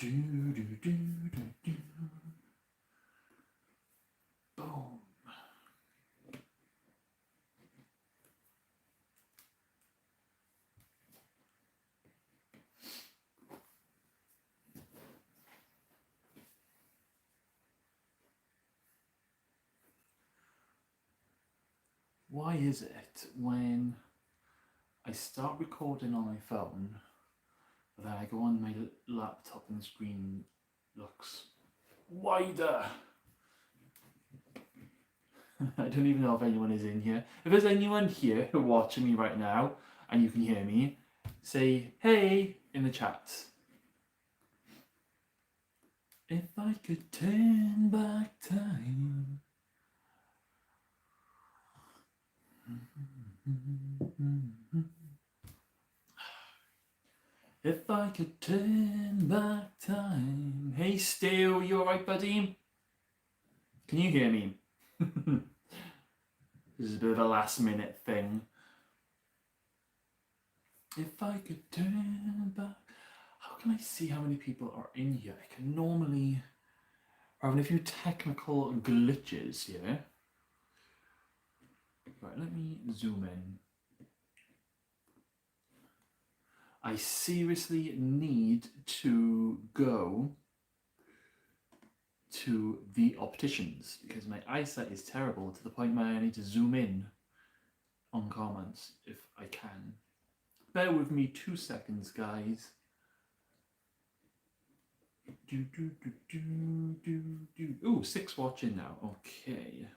Boom. Why is it when I start recording on my phone, but then I go on my laptop and the screen looks wider? I don't even know if anyone is in here. If there's anyone here watching me right now and you can hear me, say hey in the chat. If I could turn back time. If I could turn back time. Hey Stu, you alright buddy? Can you hear me? This is a bit of a last minute thing. If I could turn back. How can I see how many people are in here? I can normally. We're having a few technical glitches here. Right, let me zoom in. I seriously need to go to the opticians because my eyesight is terrible to the point where I need to zoom in on comments if I can. Bear with me 2 seconds, guys. Ooh, 6 watching now. Okay.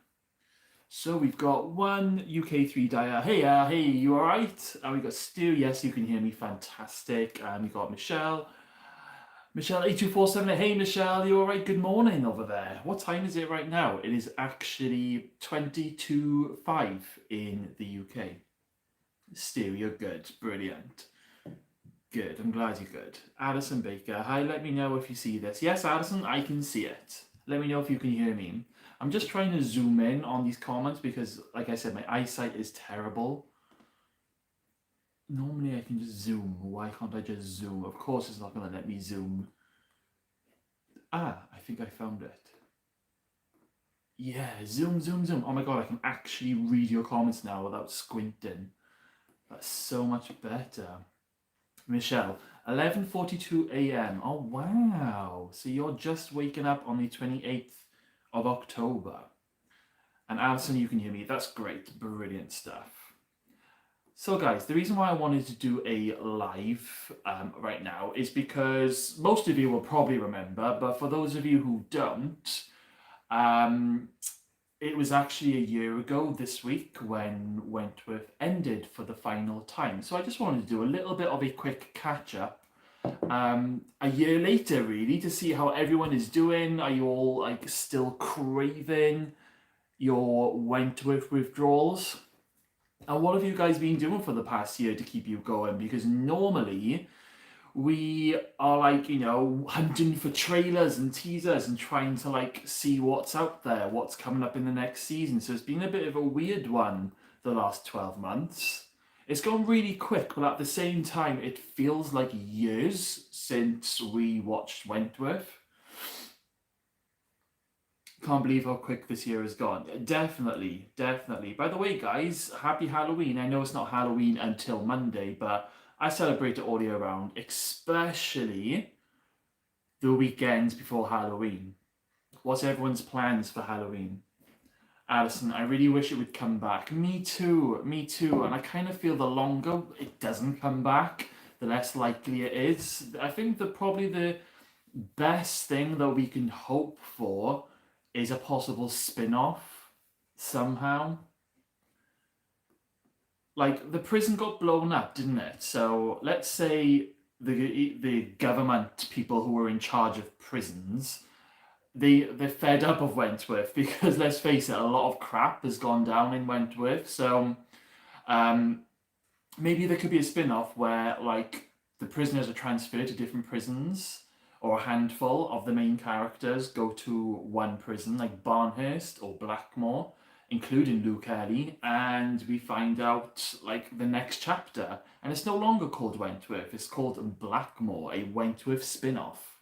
So we've got one UK3 Dyer. Hey, you alright? We got Stu. Yes, you can hear me. Fantastic. We got Michelle. Michelle 8247. Hey Michelle, you alright? Good morning over there. What time is it right now? It is actually 22:05 in the UK. Stu, you're good. Brilliant. Good. I'm glad you're good. Addison Baker. Hi, let me know if you see this. Yes, Addison, I can see it. Let me know if you can hear me. I'm just trying to zoom in on these comments because, like I said, my eyesight is terrible. Normally I can just zoom. Why can't I just zoom? Of course it's not going to let me zoom. I think I found it. Yeah, zoom. Oh my god, I can actually read your comments now without squinting. That's so much better. Michelle, 11:42 a.m. Oh wow. So you're just waking up on the 28th of October. And Alison, you can hear me. That's great. Brilliant stuff. So guys, the reason why I wanted to do a live right now is because most of you will probably remember, but for those of you who don't, it was actually a year ago this week when Wentworth ended for the final time. So I just wanted to do a little bit of a quick catch up a year later, really, to see how everyone is doing. Are you all like still craving your Wentworth withdrawals? And what have you guys been doing for the past year to keep you going? Because normally we are like, you know, hunting for trailers and teasers and trying to like see what's out there, what's coming up in the next season. So it's been a bit of a weird one the last 12 months. It's gone really quick, but at the same time, it feels like years since we watched Wentworth. Can't believe how quick this year has gone. Definitely. By the way, guys, happy Halloween. I know it's not Halloween until Monday, but I celebrate it all year round, especially the weekends before Halloween. What's everyone's plans for Halloween? Alison, I really wish it would come back. Me too. And I kind of feel the longer it doesn't come back, the less likely it is. I think that probably the best thing that we can hope for is a possible spin-off somehow. Like, the prison got blown up, didn't it? So let's say the government people who were in charge of prisons, they're fed up of Wentworth because, let's face it, a lot of crap has gone down in Wentworth. So maybe there could be a spin-off where like the prisoners are transferred to different prisons, or a handful of the main characters go to one prison, like Barnhurst or Blackmore, including Luke Ellie, and we find out like the next chapter. And it's no longer called Wentworth, it's called Blackmore, a Wentworth spin-off.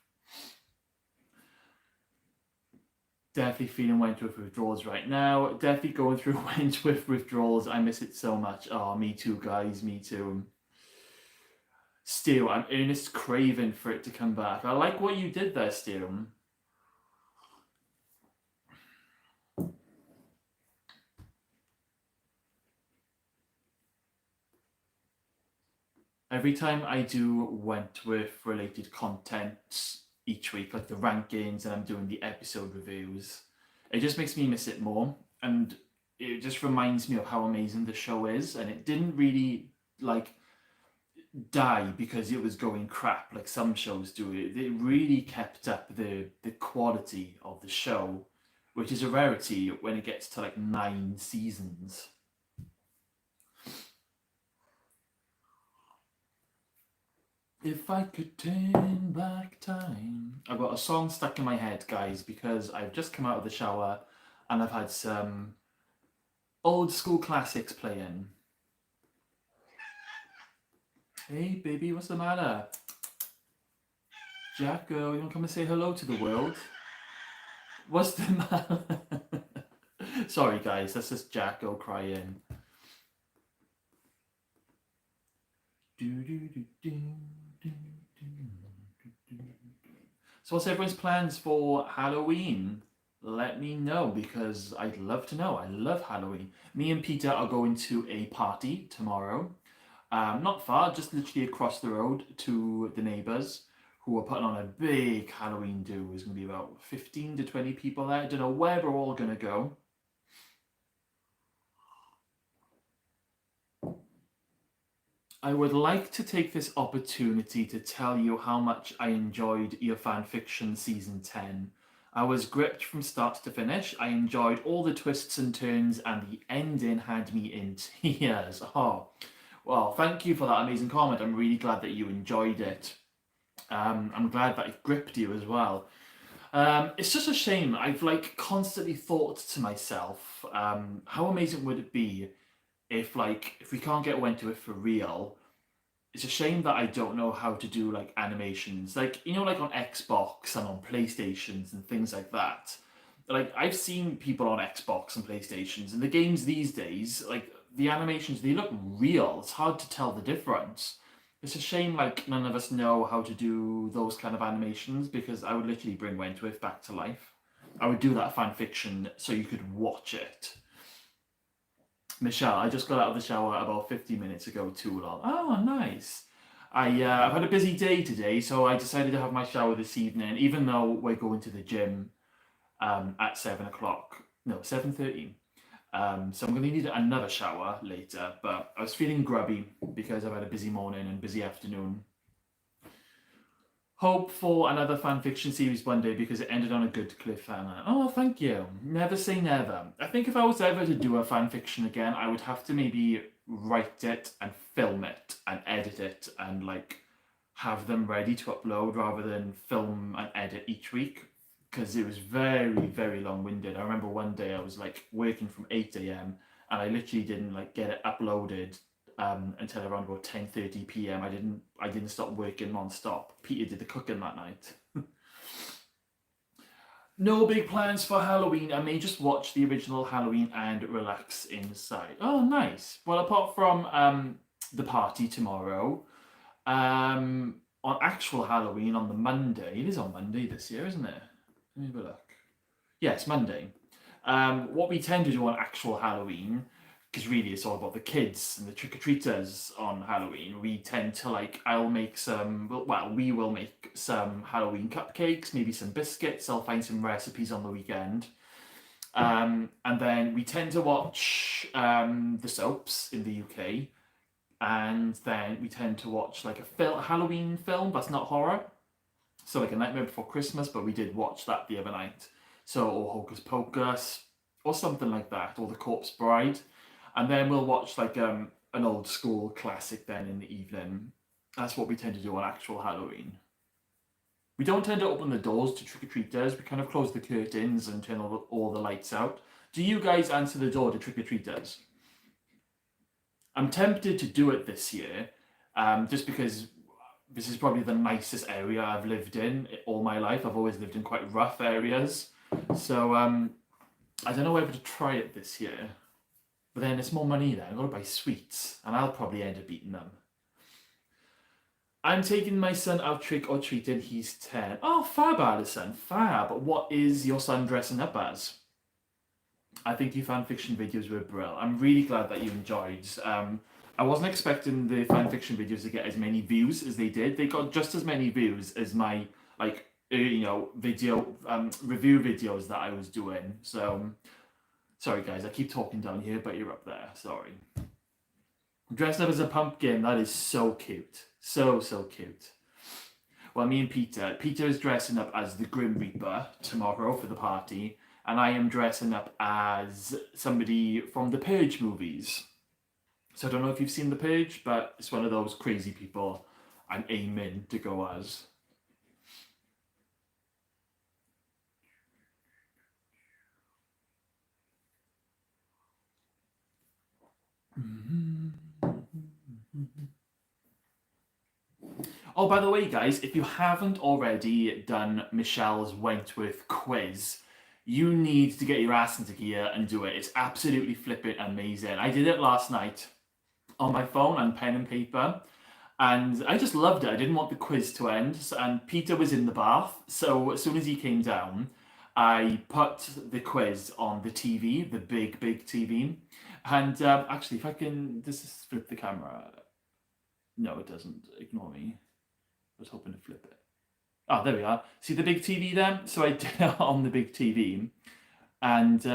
Definitely feeling Wentworth withdrawals right now. Definitely going through Wentworth withdrawals. I miss it so much. Oh, me too, guys. Me too. Stu, I'm earnest craving for it to come back. I like what you did there, Stu. Every time I do Wentworth related content each week, like the rankings, and I'm doing the episode reviews, it just makes me miss it more. And it just reminds me of how amazing the show is. And it didn't really like die because it was going crap like some shows do. It really kept up the quality of the show, which is a rarity when it gets to like 9 seasons. If I could turn back time. I've got a song stuck in my head, guys, because I've just come out of the shower and I've had some old school classics playing. Hey, baby, what's the matter? Jacko, you want to come and say hello to the world? What's the matter? Sorry, guys, that's just Jacko crying. So what's everyone's plans for Halloween? Let me know because I'd love to know. I love Halloween. Me and Peter are going to a party tomorrow. Not far, just literally across the road to the neighbours who are putting on a big Halloween do. There's going to be about 15 to 20 people there. I don't know where we're all going to go. I would like to take this opportunity to tell you how much I enjoyed your fanfiction season 10. I was gripped from start to finish. I enjoyed all the twists and turns, and the ending had me in tears. Oh, well, thank you for that amazing comment. I'm really glad that you enjoyed it. I'm glad that it gripped you as well. It's just a shame. I've like constantly thought to myself, how amazing would it be if we can't get Wentworth for real? It's a shame that I don't know how to do like animations, like like on Xbox and on PlayStations and things like that. Like I've seen people on Xbox and PlayStations, and the games these days, like the animations, they look real. It's hard to tell the difference. It's a shame like none of us know how to do those kind of animations because I would literally bring Wentworth back to life. I would do that fan fiction so you could watch it. Michelle, I just got out of the shower about 50 minutes ago too long. Oh, nice. I've had a busy day today, so I decided to have my shower this evening, even though we're going to the gym at 7 o'clock. No, 7:30. So I'm going to need another shower later, but I was feeling grubby because I've had a busy morning and busy afternoon. Hope for another fanfiction series one day because it ended on a good cliffhanger. Oh, thank you. Never say never. I think if I was ever to do a fanfiction again, I would have to maybe write it and film it and edit it and like have them ready to upload rather than film and edit each week because it was very, very long-winded. I remember one day I was like working from 8 a.m. and I literally didn't like get it uploaded until around about 10:30 p.m. I didn't stop working non-stop. Peter did the cooking that night. No big plans for Halloween. I may just watch the original Halloween and relax inside. Oh, nice. Well, apart from the party tomorrow, on actual Halloween on the Monday. It is on Monday this year, isn't it? Let me have a look. Yes, Monday. What we tend to do on actual Halloween, because really it's all about the kids and the trick-or-treaters on Halloween, we tend to we will make some Halloween cupcakes, maybe some biscuits. I'll find some recipes on the weekend. And then we tend to watch the soaps in the UK. And then we tend to watch like a Halloween film that's not horror. So like A Nightmare Before Christmas, but we did watch that the other night. So, or Hocus Pocus, or something like that, or The Corpse Bride. And then we'll watch like an old school classic then in the evening. That's what we tend to do on actual Halloween. We don't tend to open the doors to trick-or-treaters. We kind of close the curtains and turn all the lights out. Do you guys answer the door to trick-or-treaters? I'm tempted to do it this year, just because this is probably the nicest area I've lived in all my life. I've always lived in quite rough areas. So I don't know whether to try it this year. But then it's more money then. I've got to buy sweets, and I'll probably end up eating them. I'm taking my son out trick or treating. He's 10. Oh, fab, Alison. Fab. What is your son dressing up as? I think your fanfiction videos were brilliant. I'm really glad that you enjoyed. I wasn't expecting the fanfiction videos to get as many views as they did. They got just as many views as my video review videos that I was doing. So sorry guys, I keep talking down here, but you're up there. Sorry. Dressed up as a pumpkin. That is so cute. So cute. Well, me and Peter is dressing up as the Grim Reaper tomorrow for the party, and I am dressing up as somebody from the Purge movies. So I don't know if you've seen the Purge, but it's one of those crazy people I'm aiming to go as. Oh, by the way, guys, if you haven't already done Michelle's Wentworth quiz, you need to get your ass into gear and do it. It's absolutely flipping amazing. I did it last night on my phone and pen and paper, and I just loved it. I didn't want the quiz to end, and Peter was in the bath, so as soon as he came down, I put the quiz on the TV, the big TV, and actually, if I can, this is flip the camera. No, it doesn't. Ignore me. I was hoping to flip it. Oh, there we are. See the big TV there? So I did it on the big TV, and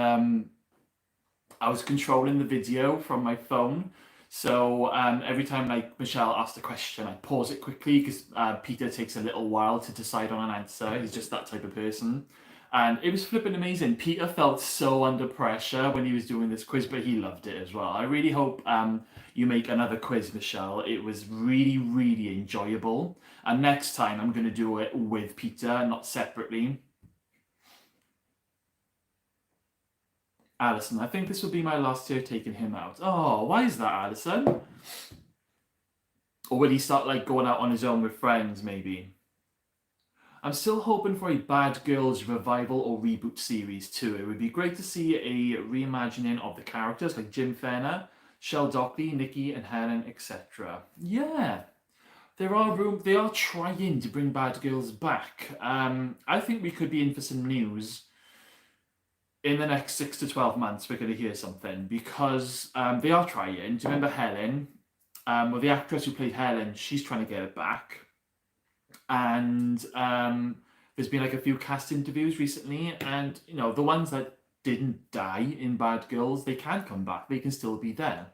I was controlling the video from my phone. So every time like Michelle asked a question, I pause it quickly because Peter takes a little while to decide on an answer. He's just that type of person. And it was flipping amazing. Peter felt so under pressure when he was doing this quiz, but he loved it as well. I really hope you make another quiz, Michelle. It was really enjoyable. And next time I'm going to do it with Peter, not separately. Alison, I think this will be my last year taking him out. Oh, why is that, Alison? Or will he start like going out on his own with friends, maybe? I'm still hoping for a Bad Girls revival or reboot series too. It would be great to see a reimagining of the characters like Jim Fenner, Shel Dockley, Nikki and Helen, etc. Yeah, they are trying to bring Bad Girls back. I think we could be in for some news in the next 6 to 12 months. We're going to hear something because they are trying. Do you remember Helen? Well, the actress who played Helen, she's trying to get it back. And there's been like a few cast interviews recently, and you know, the ones that didn't die in Bad Girls, they can come back. They can still be there.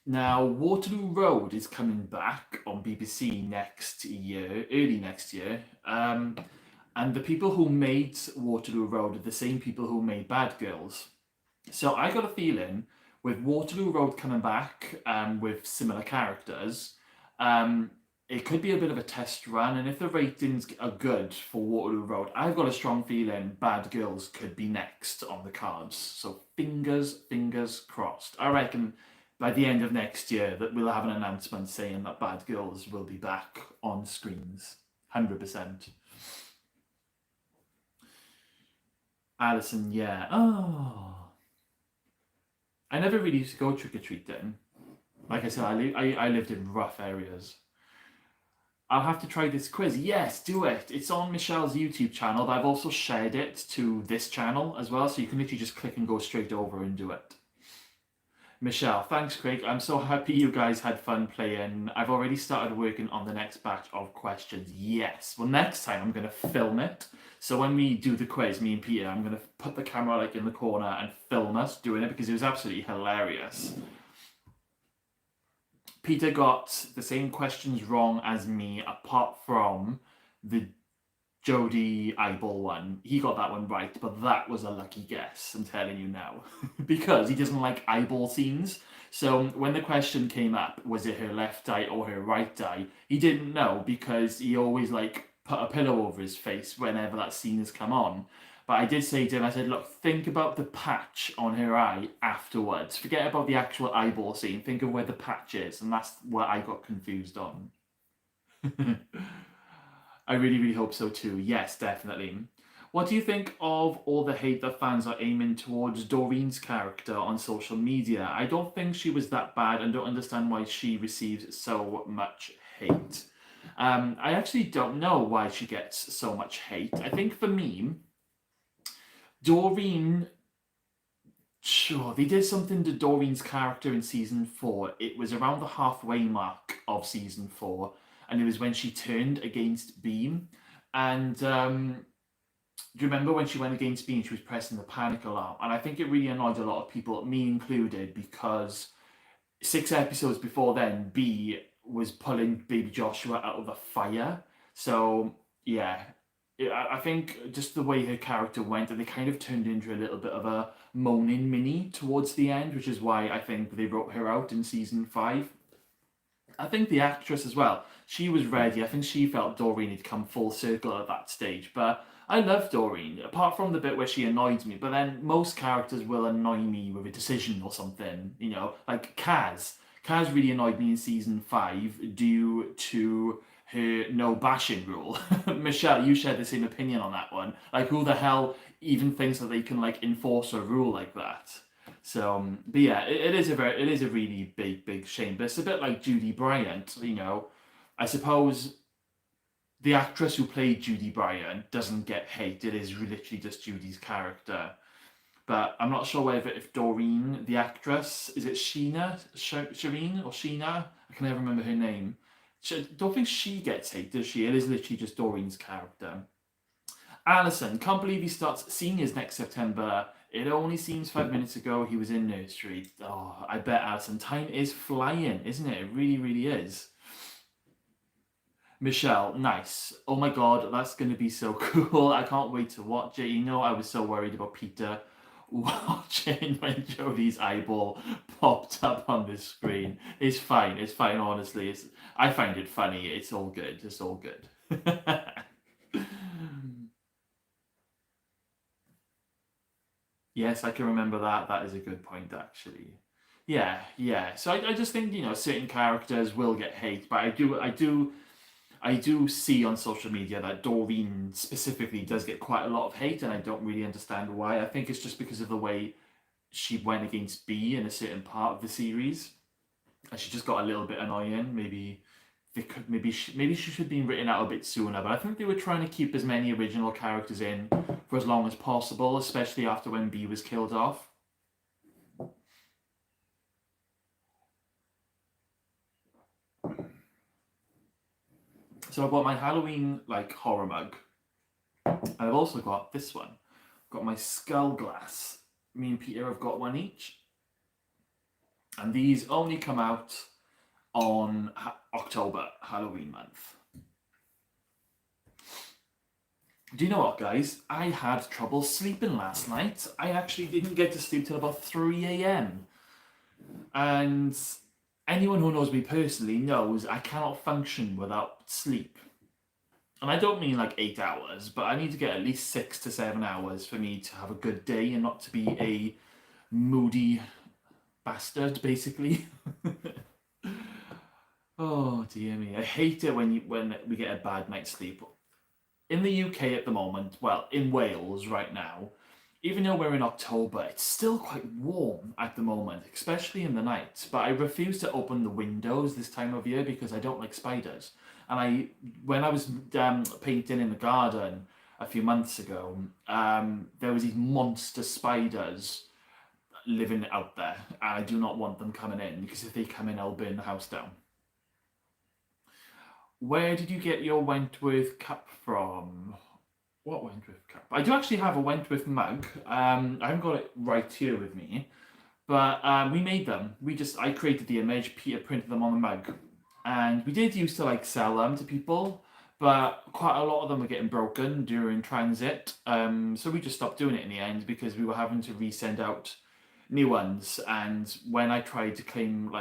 Now, Waterloo Road is coming back on BBC next year, early next year. And the people who made Waterloo Road are the same people who made Bad Girls. So I got a feeling with Waterloo Road coming back with similar characters, it could be a bit of a test run. And if the ratings are good for Waterloo Road, I've got a strong feeling Bad Girls could be next on the cards. So fingers crossed. I reckon by the end of next year that we'll have an announcement saying that Bad Girls will be back on screens. 100%. Alison, yeah. Oh. I never really used to go trick-or-treating. Like I said, I lived in rough areas. I'll have to try this quiz. Yes, do it. It's on Michelle's YouTube channel, but I've also shared it to this channel as well, so you can literally just click and go straight over and do it. Michelle, thanks, Craig. I'm so happy you guys had fun playing. I've already started working on the next batch of questions. Yes. Well, next time I'm going to film it. So when we do the quiz, me and Peter, I'm going to put the camera like in the corner and film us doing it because it was absolutely hilarious. Peter got the same questions wrong as me, apart from the Jodie eyeball one. He got that one right, but that was a lucky guess, I'm telling you now. Because he doesn't like eyeball scenes. So when the question came up, was it her left eye or her right eye? He didn't know because he always like put a pillow over his face whenever that scene has come on. But I did say to him, I said, look, think about the patch on her eye afterwards. Forget about the actual eyeball scene. Think of where the patch is. And that's what I got confused on. I really hope so too. Yes, definitely. What do you think of all the hate that fans are aiming towards Doreen's character on social media? I don't think she was that bad and don't understand why she receives so much hate. I actually don't know why she gets so much hate. I think for me, Doreen, sure, they did something to Doreen's character in season four. It was around the halfway mark of season four, and it was when she turned against Beam. And do you remember when she went against Bean, she was pressing the panic alarm? And I think it really annoyed a lot of people, me included, because 6 episodes before then, B was pulling baby Joshua out of the fire. So, yeah, I think just the way her character went, they kind of turned into a little bit of a moaning Minnie towards the end, which is why I think they wrote her out in season five. I think the actress as well, she was ready. I think she felt Doreen had come full circle at that stage. But I love Doreen, apart from the bit where she annoyed me. But then most characters will annoy me with a decision or something, like Kaz. Kaz really annoyed me in season five due to her no bashing rule. Michelle, you shared the same opinion on that one. Like, who the hell even thinks that they can like enforce a rule like that? So, but yeah, it is a really big shame. But it's a bit like Judy Bryant. I suppose the actress who played Judy Bryant doesn't get hate. It is literally just Judy's character. But I'm not sure whether if Doreen, the actress, is it Shireen or Sheena? I can never remember her name. Don't think she gets hate, does she? It is literally just Doreen's character. Alison, can't believe he starts seniors next September. It only seems 5 minutes ago he was in nursery. Oh, I bet, Alison. Time is flying, isn't it? It really, really is. Michelle, nice. Oh my god, that's going to be so cool. I can't wait to watch it. I was so worried about Peter watching when Jodie's eyeball popped up on the screen. It's fine, honestly. I find it funny. It's all good. It's all good. Yes, I can remember that. That is a good point, actually. Yeah, yeah. So I just think certain characters will get hate, but I do see on social media that Doreen specifically does get quite a lot of hate, and I don't really understand why. I think it's just because of the way she went against B in a certain part of the series, and she just got a little bit annoying. Maybe they could, maybe she should have been written out a bit sooner. But I think they were trying to keep as many original characters in for as long as possible, especially after when B was killed off. So I've got my Halloween like horror mug. I've also got this one. I've got my skull glass. Me and Peter have got one each, and these only come out on October, Halloween month. Do you know what, guys? I had trouble sleeping last night. I actually didn't get to sleep till about 3 a.m. And anyone who knows me personally knows I cannot function without sleep. And I don't mean like 8 hours, but I need to get at least 6 to 7 hours for me to have a good day and not to be a moody bastard, basically. Oh dear me, I hate it when we get a bad night's sleep. In the UK at the moment, well, in Wales right now, even though we're in October, it's still quite warm at the moment, especially in the night. But I refuse to open the windows this time of year because I don't like spiders. And when I was painting in the garden a few months ago, there was these monster spiders living out there. And I do not want them coming in because if they come in, I'll burn the house down. Where did you get your Wentworth cup from? What Wentworth cup? I do actually have a Wentworth mug. I haven't got it right here with me, but we made them. I created the image. Peter printed them on the mug, and we did used to like sell them to people, but quite a lot of them were getting broken during transit. So we just stopped doing it in the end because we were having to resend out new ones. And when I tried to claim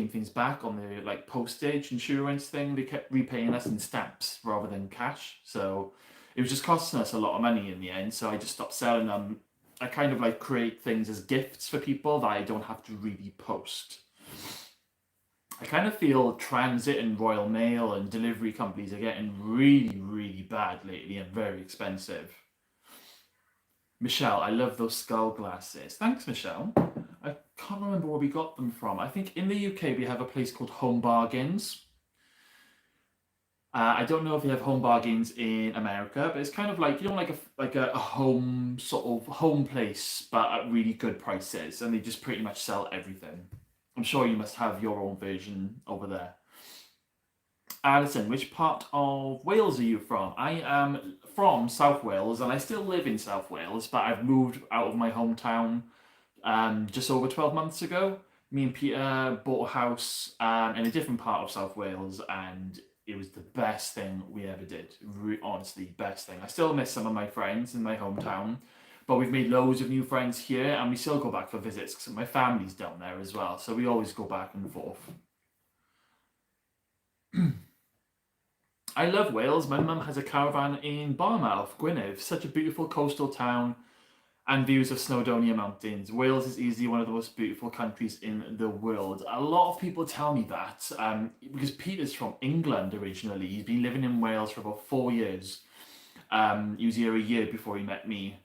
things back on the like postage insurance thing, they kept repaying us in stamps rather than cash. So it was just costing us a lot of money in the end. So I just stopped selling them. I kind of like create things as gifts for people that I don't have to really post. I kind of feel transit and Royal Mail and delivery companies are getting really, really bad lately and very expensive. Michelle, I love those skull glasses. Thanks, Michelle. I can't remember where we got them from. I think in the UK we have a place called Home Bargains. I don't know if they have home bargains in America, but it's kind of like, like a home sort of home place, but at really good prices, and they just pretty much sell everything. I'm sure you must have your own version over there. Alison, which part of Wales are you from? I am from South Wales, and I still live in South Wales, but I've moved out of my hometown just over 12 months ago. Me and Peter bought a house in a different part of South Wales, and it was the best thing we ever did. Honestly, best thing. I still miss some of my friends in my hometown, but we've made loads of new friends here, and we still go back for visits because my family's down there as well. So we always go back and forth. I love Wales. My mum has a caravan in Barmouth, Gwynedd, such a beautiful coastal town and views of Snowdonia Mountains. Wales is easily one of the most beautiful countries in the world. A lot of people tell me that because Peter's from England originally. He's been living in Wales for about 4 years. He was here a year before he met me.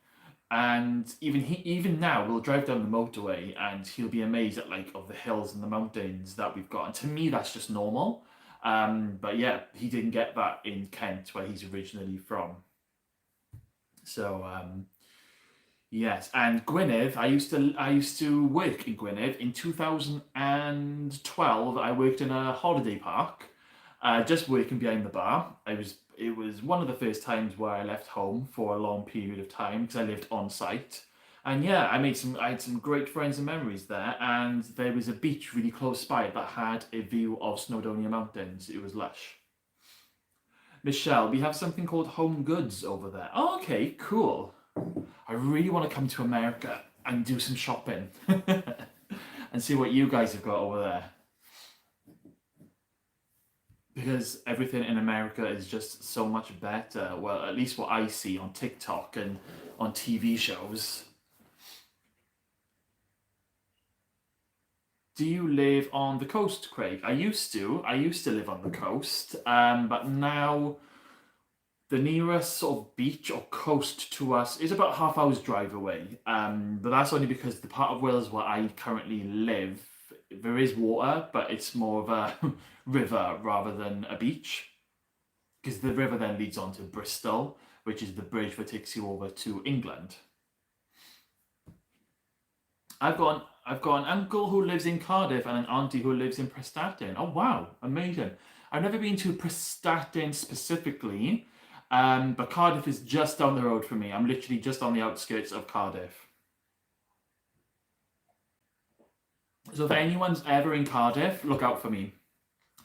And even now, we'll drive down the motorway and he'll be amazed at like of the hills and the mountains that we've got. And to me, that's just normal. But yeah, he didn't get that in Kent, where he's originally from. So yes, and Gwynedd, I used to work in Gwynedd in 2012. I worked in a holiday park, just working behind the bar. It was one of the first times where I left home for a long period of time because I lived on site. And yeah, I had some great friends and memories there, and there was a beach really close by that had a view of Snowdonia Mountains. It was lush. Michelle, we have something called Home Goods over there. Oh, okay, cool. I really want to come to America and do some shopping and see what you guys have got over there. Because everything in America is just so much better. Well, at least what I see on TikTok and on TV shows. Do you live on the coast, Craig? I used to. I used to live on the coast, but now the nearest sort of beach or coast to us is about half hour's drive away. But that's only because the part of Wales where I currently live, there is water, but it's more of a river rather than a beach. Because the river then leads on to Bristol, which is the bridge that takes you over to England. I've got an uncle who lives in Cardiff and an auntie who lives in Prestatyn. Oh wow, amazing! I've never been to Prestatyn specifically, but Cardiff is just down the road from me. I'm literally just on the outskirts of Cardiff. So if anyone's ever in Cardiff, look out for me.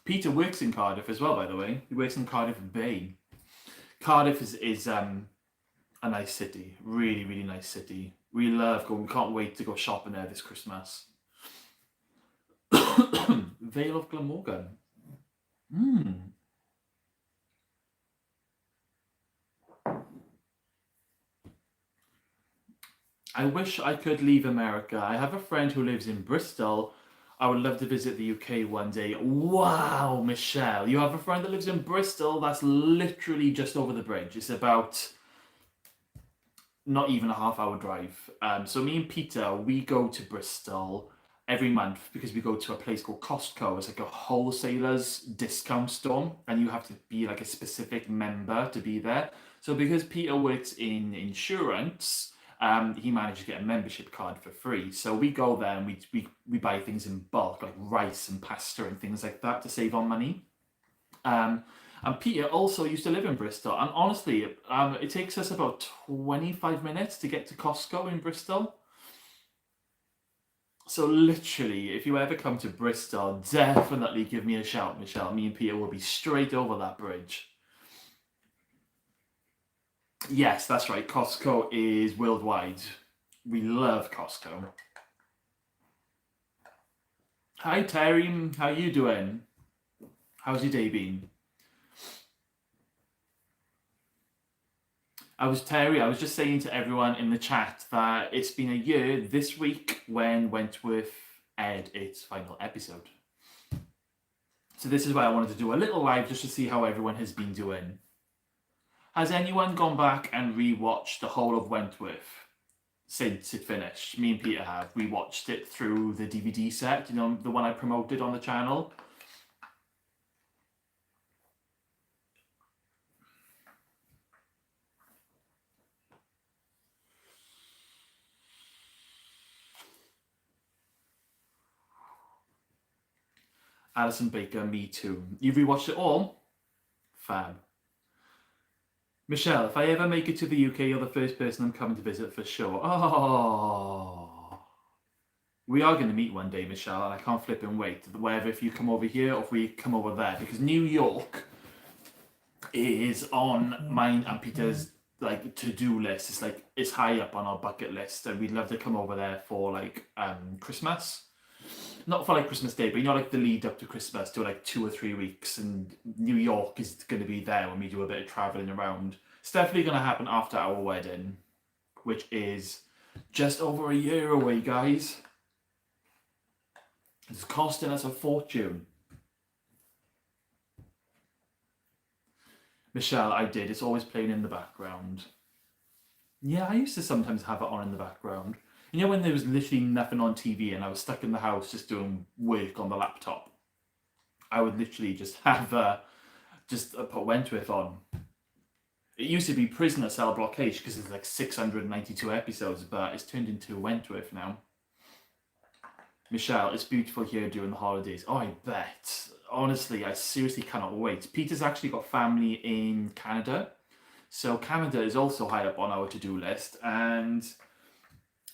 Peter works in Cardiff as well, by the way. He works in Cardiff Bay. Cardiff is a nice city, really, really nice city. We love going. We can't wait to go shopping there this Christmas. Vale of Glamorgan. Mm. I wish I could leave America. I have a friend who lives in Bristol. I would love to visit the UK one day. Wow, Michelle, you have a friend that lives in Bristol? That's literally just over the bridge. It's about not even a half hour drive. So me and Peter, we go to Bristol every month because we go to a place called Costco. It's like a wholesaler's discount store, and you have to be like a specific member to be there. So because Peter works in insurance, he managed to get a membership card for free. So we go there and we buy things in bulk, like rice and pasta and things like that to save on money. Um, and Peter also used to live in Bristol. And honestly, it takes us about 25 minutes to get to Costco in Bristol. So literally, if you ever come to Bristol, definitely give me a shout, Michelle. Me and Peter will be straight over that bridge. Yes, that's right. Costco is worldwide. We love Costco. Hi Terry, how you doing? How's your day been? I was just saying to everyone in the chat that it's been a year this week when Wentworth aired its final episode. So this is why I wanted to do a little live just to see how everyone has been doing. Has anyone gone back and rewatched the whole of Wentworth? since it finished. Me and Peter have. We watched it through the DVD set, you know, the one I promoted on the channel. Alison Baker, me too. You've rewatched it all? Fab. Michelle, if I ever make it to the UK, you're the first person I'm coming to visit for sure. Oh. We are going to meet one day, Michelle, and I can't flip and wait. Whether if you come over here or if we come over there, because New York is on mine and Peter's like to-do list. It's like it's high up on our bucket list, and we'd love to come over there for like Christmas. Not for like Christmas Day, but you know, like the lead up to Christmas, to like 2 or 3 weeks, and New York is going to be there when we do a bit of traveling around. It's definitely going to happen after our wedding, which is just over a year away, guys. It's costing us a fortune. Michelle, I did. It's always playing in the background. Yeah, I used to sometimes have it on in the background. You know, when there was literally nothing on TV and I was stuck in the house just doing work on the laptop, I would literally just have put Wentworth on. It used to be Prisoner Cell Blockade because it's like 692 episodes, but it's turned into Wentworth now. Michelle, it's beautiful here during the holidays. Oh, I bet. Honestly, I seriously cannot wait. Peter's actually got family in Canada. So Canada is also high up on our to-do list. And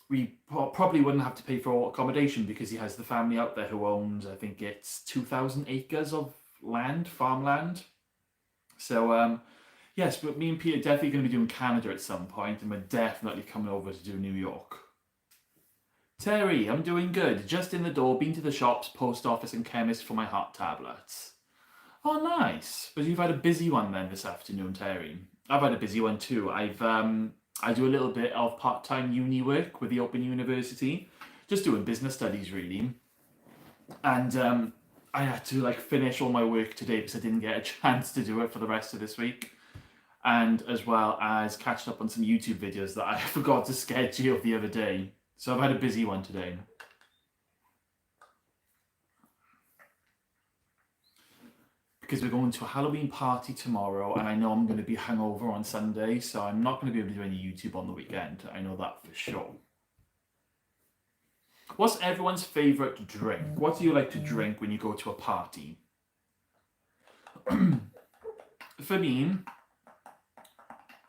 we probably wouldn't have to pay for accommodation because he has the family out there who owns, I think it's 2,000 acres of land, farmland. So, yes, but me and Peter are definitely going to be doing Canada at some point, and we're definitely coming over to do New York. Terry, I'm doing good. Just in the door, been to the shops, post office and chemist for my heart tablets. Oh, nice. But you've had a busy one then this afternoon, Terry. I've had a busy one too. I do a little bit of part-time uni work with the Open University, just doing business studies really. And I had to like finish all my work today because I didn't get a chance to do it for the rest of this week. And as well as catching up on some YouTube videos that I forgot to schedule the other day. So I've had a busy one today. Because we're going to a Halloween party tomorrow, and I know I'm going to be hungover on Sunday, so I'm not going to be able to do any YouTube on the weekend. I know that for sure. What's everyone's favourite drink? What do you like to drink when you go to a party? For me,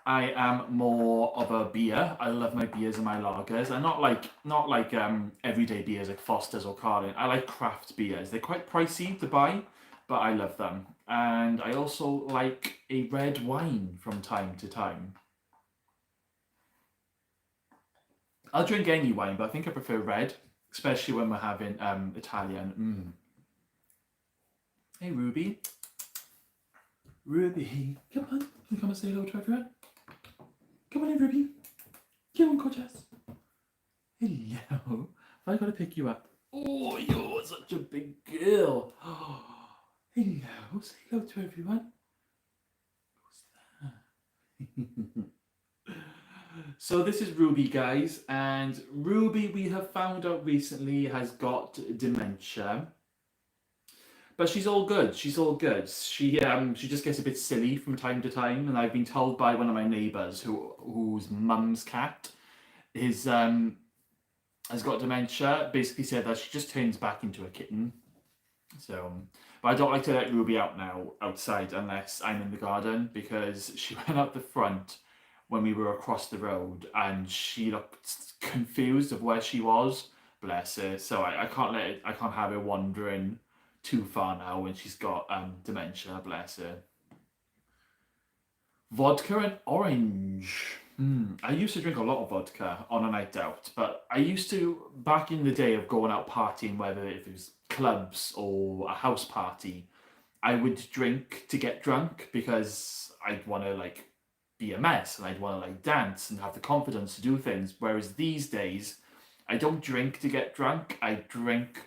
I am more of a beer. I love my beers and my lagers. And not like everyday beers like Foster's or Carling. I like craft beers. They're quite pricey to buy, but I love them. And I also like a red wine from time to time. I'll drink any wine, but I think I prefer red, especially when we're having Italian. Hey, Ruby. Ruby, come on. Can you come and say hello to everyone? Come on in, Ruby. Come on, gorgeous. Hello. Have I got to pick you up? Oh, you're such a big girl. Oh, hello. Say hello to everyone. Who's that? So this is Ruby, guys. And Ruby, we have found out recently, has got dementia. But she's all good. She's all good. She just gets a bit silly from time to time, and I've been told by one of my neighbours whose mum's cat has got dementia. Basically said that she just turns back into a kitten. So, but I don't like to let Ruby out now outside unless I'm in the garden, because she went out the front when we were across the road and she looked confused of where she was. Bless her. So I can't have her wandering too far now when she's got dementia, bless her. Vodka and orange. I used to drink a lot of vodka on a night out, but I used to, back in the day of going out partying, whether it was clubs or a house party, I would drink to get drunk because I'd want to like be a mess and I'd want to like dance and have the confidence to do things. Whereas these days, I don't drink to get drunk, I drink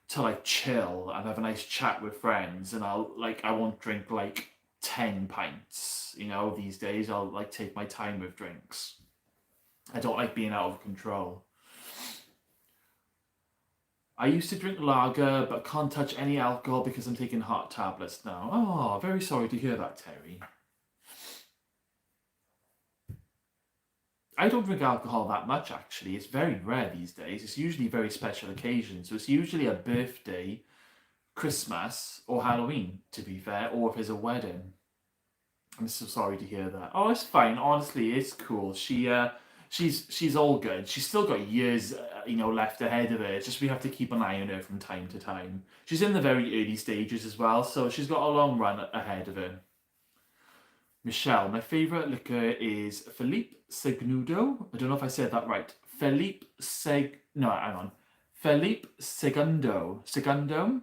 to like chill and have a nice chat with friends, and I won't drink like 10 pints, you know. These days I'll like take my time with drinks. I don't like being out of control. I used to drink lager, but can't touch any alcohol because I'm taking heart tablets now. Oh, very sorry to hear that, Terry. I don't drink alcohol that much, actually. It's very rare these days. It's usually very special occasions. So it's usually a birthday, Christmas, or Halloween, to be fair, or if there's a wedding. I'm so sorry to hear that. Oh, it's fine. Honestly, it's cool. She's all good. She's still got years, left ahead of her. It's just we have to keep an eye on her from time to time. She's in the very early stages as well, so she's got a long run ahead of her. Michelle, my favourite liquor is Felipe Segundo. I don't know if I said that right. Felipe Segundo. Segundo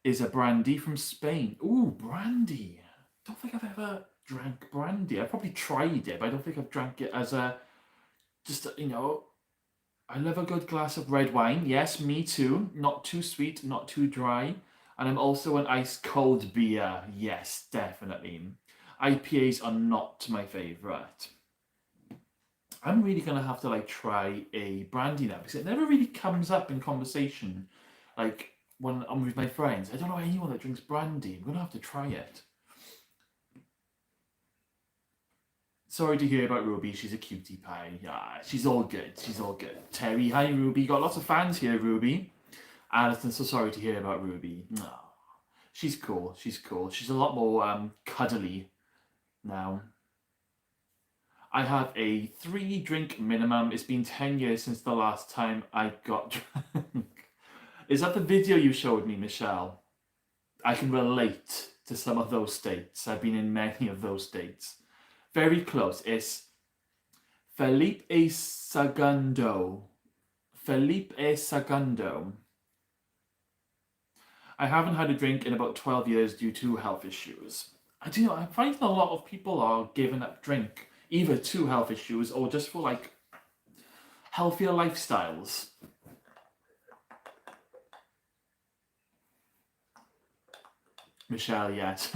is a brandy from Spain. Ooh, brandy. Don't think I've ever drank brandy. I've probably tried it, but I don't think I've drank it as I love a good glass of red wine. Yes, me too. Not too sweet, not too dry. And I'm also an ice cold beer. Yes, definitely. IPAs are not my favourite. I'm really going to have to try a brandy now because it never really comes up in conversation. Like when I'm with my friends, I don't know anyone that drinks brandy. I'm going to have to try it. Sorry to hear about Ruby. She's a cutie pie. Yeah, she's all good. She's all good. Terry, hi Ruby. Got lots of fans here, Ruby. Alison, so sorry to hear about Ruby. No, she's cool. She's cool. She's a lot more cuddly now. I have a 3-drink minimum. It's been 10 years since the last time I got drunk. Is that the video you showed me, Michelle? I can relate to some of those states. I've been in many of those states. Very close. It's Felipe Segundo. Felipe Segundo. I haven't had a drink in about 12 years due to health issues. I'm finding a lot of people are giving up drink, either to health issues or just for healthier lifestyles. Michelle, yes.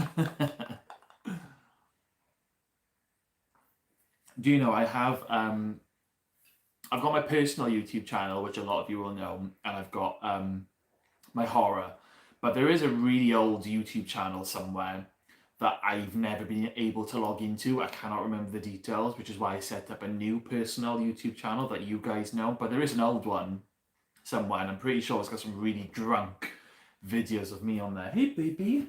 Do you know I have I've got my personal YouTube channel, which a lot of you will know, and I've got my horror. But there is a really old YouTube channel somewhere that I've never been able to log into. I cannot remember the details, which is why I set up a new personal YouTube channel that you guys know. But there is an old one somewhere, and I'm pretty sure it's got some really drunk videos of me on there. Hey, baby.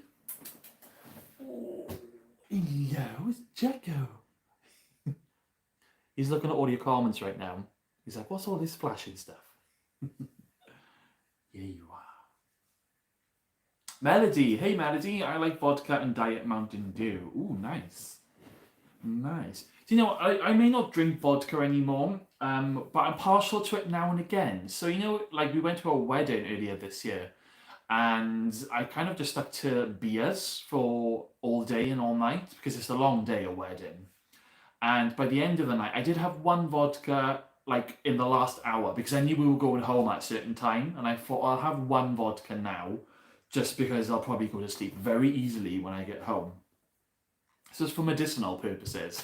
Oh, yeah, it's Jacko. He's looking at all your comments right now. He's like, what's all this flashing stuff? Yeah, you are. Melody. Hey, Melody. I like vodka and Diet Mountain Dew. Ooh, nice. Nice. Do you know, I may not drink vodka anymore, but I'm partial to it now and again. So, we went to a wedding earlier this year, and I kind of just stuck to beers for all day and all night because it's a long day, a wedding. And by the end of the night, I did have one vodka in the last hour because I knew we were going home at a certain time, and I thought I'll have one vodka now just because I'll probably go to sleep very easily when I get home. So it's for medicinal purposes.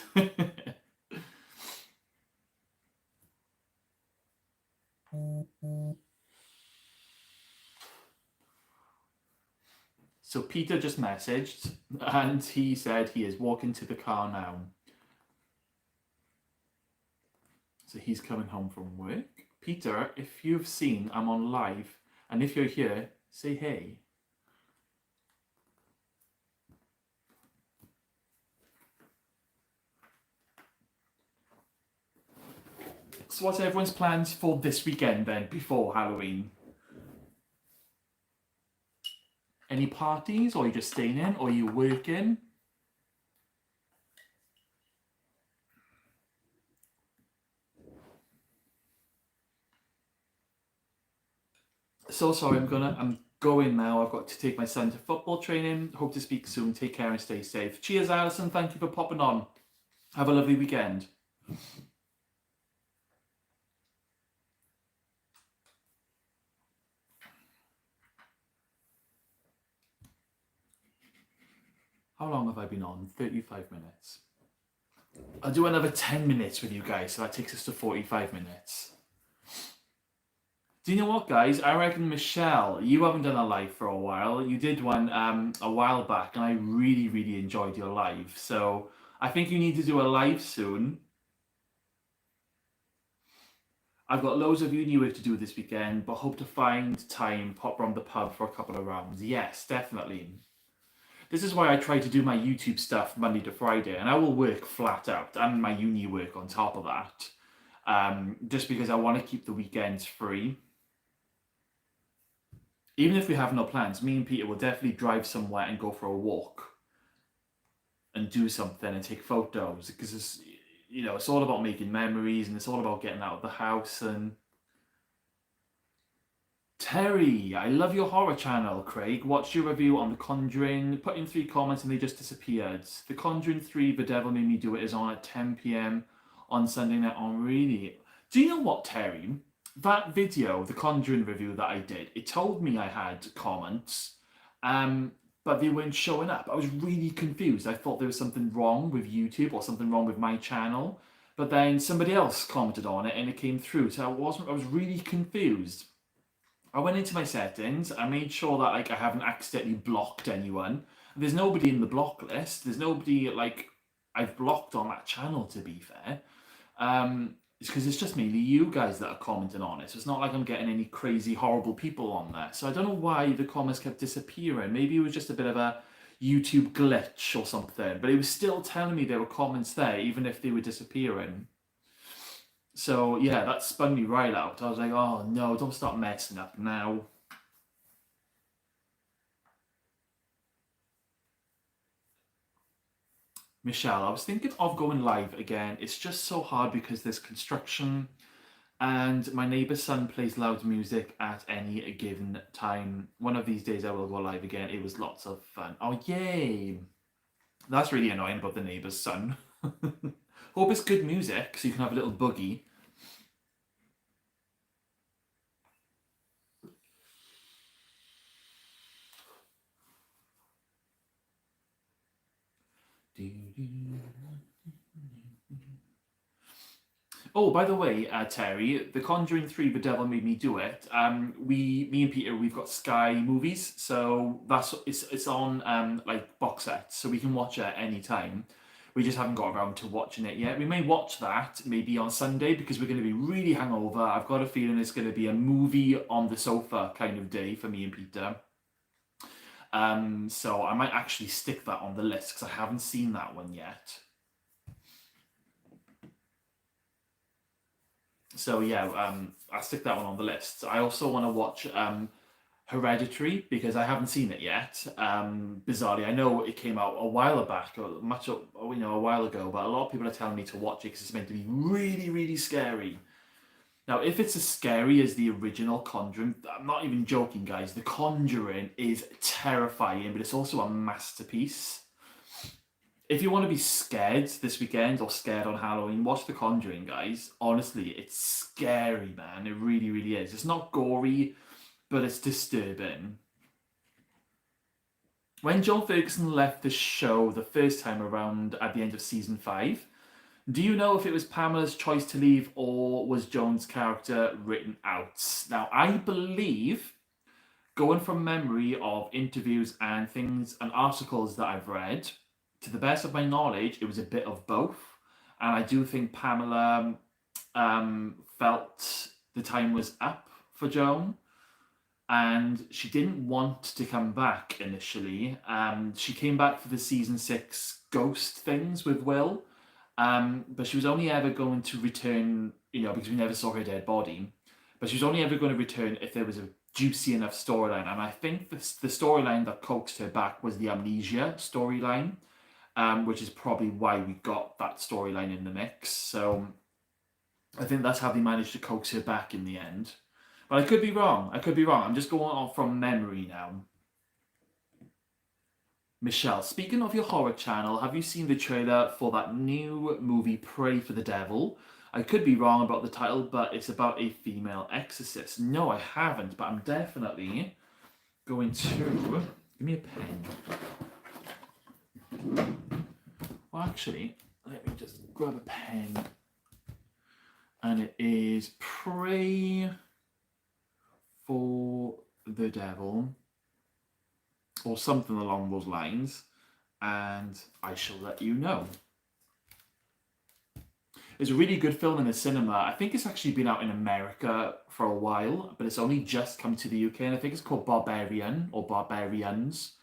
So Peter just messaged and he said he is walking to the car now. So he's coming home from work. Peter, if you've seen I'm on live, and if you're here, say hey. So what's everyone's plans for this weekend then, before Halloween? Any parties, or are you just staying in, or are you working? So sorry, I'm going now. I've got to take my son to football training. Hope to speak soon. Take care and stay safe. Cheers, Alison. Thank you for popping on. Have a lovely weekend. How long have I been on? 35 minutes. I'll do another 10 minutes with you guys, so that takes us to 45 minutes. Do you know what, guys? I reckon, Michelle, you haven't done a live for a while. You did one a while back, and I really, really enjoyed your live. So I think you need to do a live soon. I've got loads of uni work to do this weekend, but hope to find time, pop round the pub for a couple of rounds. Yes, definitely. This is why I try to do my YouTube stuff Monday to Friday, and I will work flat out, and my uni work on top of that, just because I want to keep the weekends free. Even if we have no plans, me and Peter will definitely drive somewhere and go for a walk and do something and take photos, because it's all about making memories, and it's all about getting out of the house. And Terry, I love your horror channel, Craig. Watched your review on The Conjuring. Put in 3 comments and they just disappeared. The Conjuring 3, The Devil Made Me Do It is on at 10 p.m. on Sunday night on Really. Do you know what, Terry? That video, The Conjuring review that I did, it told me I had comments, but they weren't showing up. I was really confused. I thought there was something wrong with YouTube or something wrong with my channel. But then somebody else commented on it and it came through. So I was really confused. I went into my settings, I made sure that I haven't accidentally blocked anyone. There's nobody in the block list. There's nobody I've blocked on that channel, to be fair. It's because it's just mainly you guys that are commenting on it. So it's not like I'm getting any crazy, horrible people on there. So I don't know why the comments kept disappearing. Maybe it was just a bit of a YouTube glitch or something. But it was still telling me there were comments there, even if they were disappearing. So yeah, that spun me right out. I was like, oh no, don't start messing up now. Michelle, I was thinking of going live again. It's just so hard because there's construction and my neighbour's son plays loud music at any given time. One of these days I will go live again. It was lots of fun. Oh, yay. That's really annoying about the neighbour's son. Hope it's good music so you can have a little boogie. Oh, by the way, Terry, The Conjuring 3, The Devil Made Me Do It. Me and Peter, we've got Sky Movies, so it's on box sets, so we can watch it at any time. We just haven't got around to watching it yet. We may watch that maybe on Sunday because we're going to be really hungover. I've got a feeling it's going to be a movie on the sofa kind of day for me and Peter. So I might actually stick that on the list because I haven't seen that one yet. So yeah, I'll stick that one on the list. I also want to watch Hereditary because I haven't seen it yet. Bizarrely, I know it came out a while back, or a while ago, but a lot of people are telling me to watch it because it's meant to be really, really scary. Now, if it's as scary as the original Conjuring, I'm not even joking, guys. The Conjuring is terrifying, but it's also a masterpiece. If you want to be scared this weekend or scared on Halloween, watch The Conjuring, guys. Honestly, it's scary, man. It really, really is. It's not gory, but it's disturbing. When John Ferguson left the show the first time around at the end of season 5, do you know if it was Pamela's choice to leave or was Joan's character written out? Now, I believe, going from memory of interviews and things and articles that I've read, to the best of my knowledge, it was a bit of both. And I do think Pamela felt the time was up for Joan. And she didn't want to come back initially. She came back for the season 6 ghost things with Will. But she was only ever going to return, because we never saw her dead body. But she was only ever going to return if there was a juicy enough storyline. And I think the storyline that coaxed her back was the amnesia storyline, which is probably why we got that storyline in the mix. So I think that's how they managed to coax her back in the end. But I could be wrong. I'm just going off from memory now. Michelle, speaking of your horror channel, have you seen the trailer for that new movie, Pray for the Devil? I could be wrong about the title, but it's about a female exorcist. No, I haven't, but I'm definitely going to... Give me a pen. Well, actually, Let me just grab a pen. And it is Pray for the Devil, or something along those lines, and I shall let you know. It's a really good film in the cinema. I think it's actually been out in America for a while, but it's only just come to the UK, and I think it's called Barbarian or Barbarians,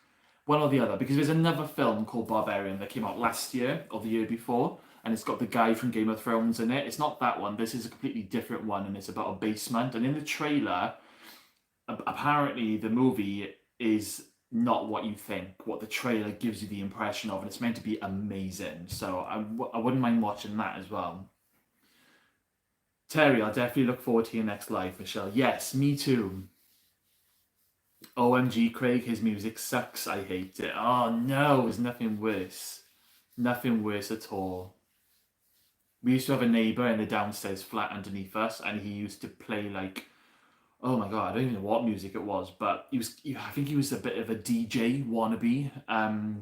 one or the other, because there's another film called Barbarian that came out last year or the year before, and it's got the guy from Game of Thrones in it. It's not that one. This is a completely different one, and it's about a basement. And in the trailer, apparently the movie is not what you think, what the trailer gives you the impression of, and it's meant to be amazing. So I wouldn't mind watching that as well. Terry, I'll definitely look forward to your next live, Michelle. Yes, me too. OMG, Craig, his music sucks. I hate it. Oh no, there's nothing worse. Nothing worse at all. We used to have a neighbour in the downstairs flat underneath us, and he used to play like, oh my god, I don't even know what music it was, but I think he was a bit of a DJ wannabe,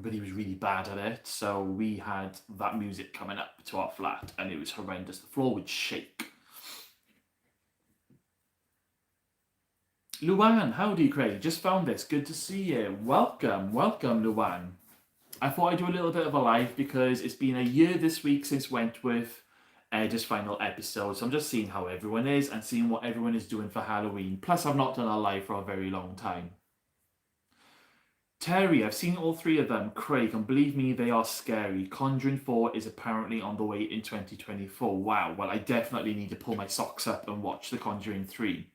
but he was really bad at it. So we had that music coming up to our flat, and it was horrendous. The floor would shake. Luan, howdy, Craig. Just found this. Good to see you. Welcome, Luan. I thought I'd do a little bit of a live because it's been a year this week since Wentworth aired his final episode. So I'm just seeing how everyone is and seeing what everyone is doing for Halloween. Plus, I've not done a live for a very long time. Terry, I've seen all three of them. Craig, and believe me, they are scary. Conjuring 4 is apparently on the way in 2024. Wow, well, I definitely need to pull my socks up and watch The Conjuring 3.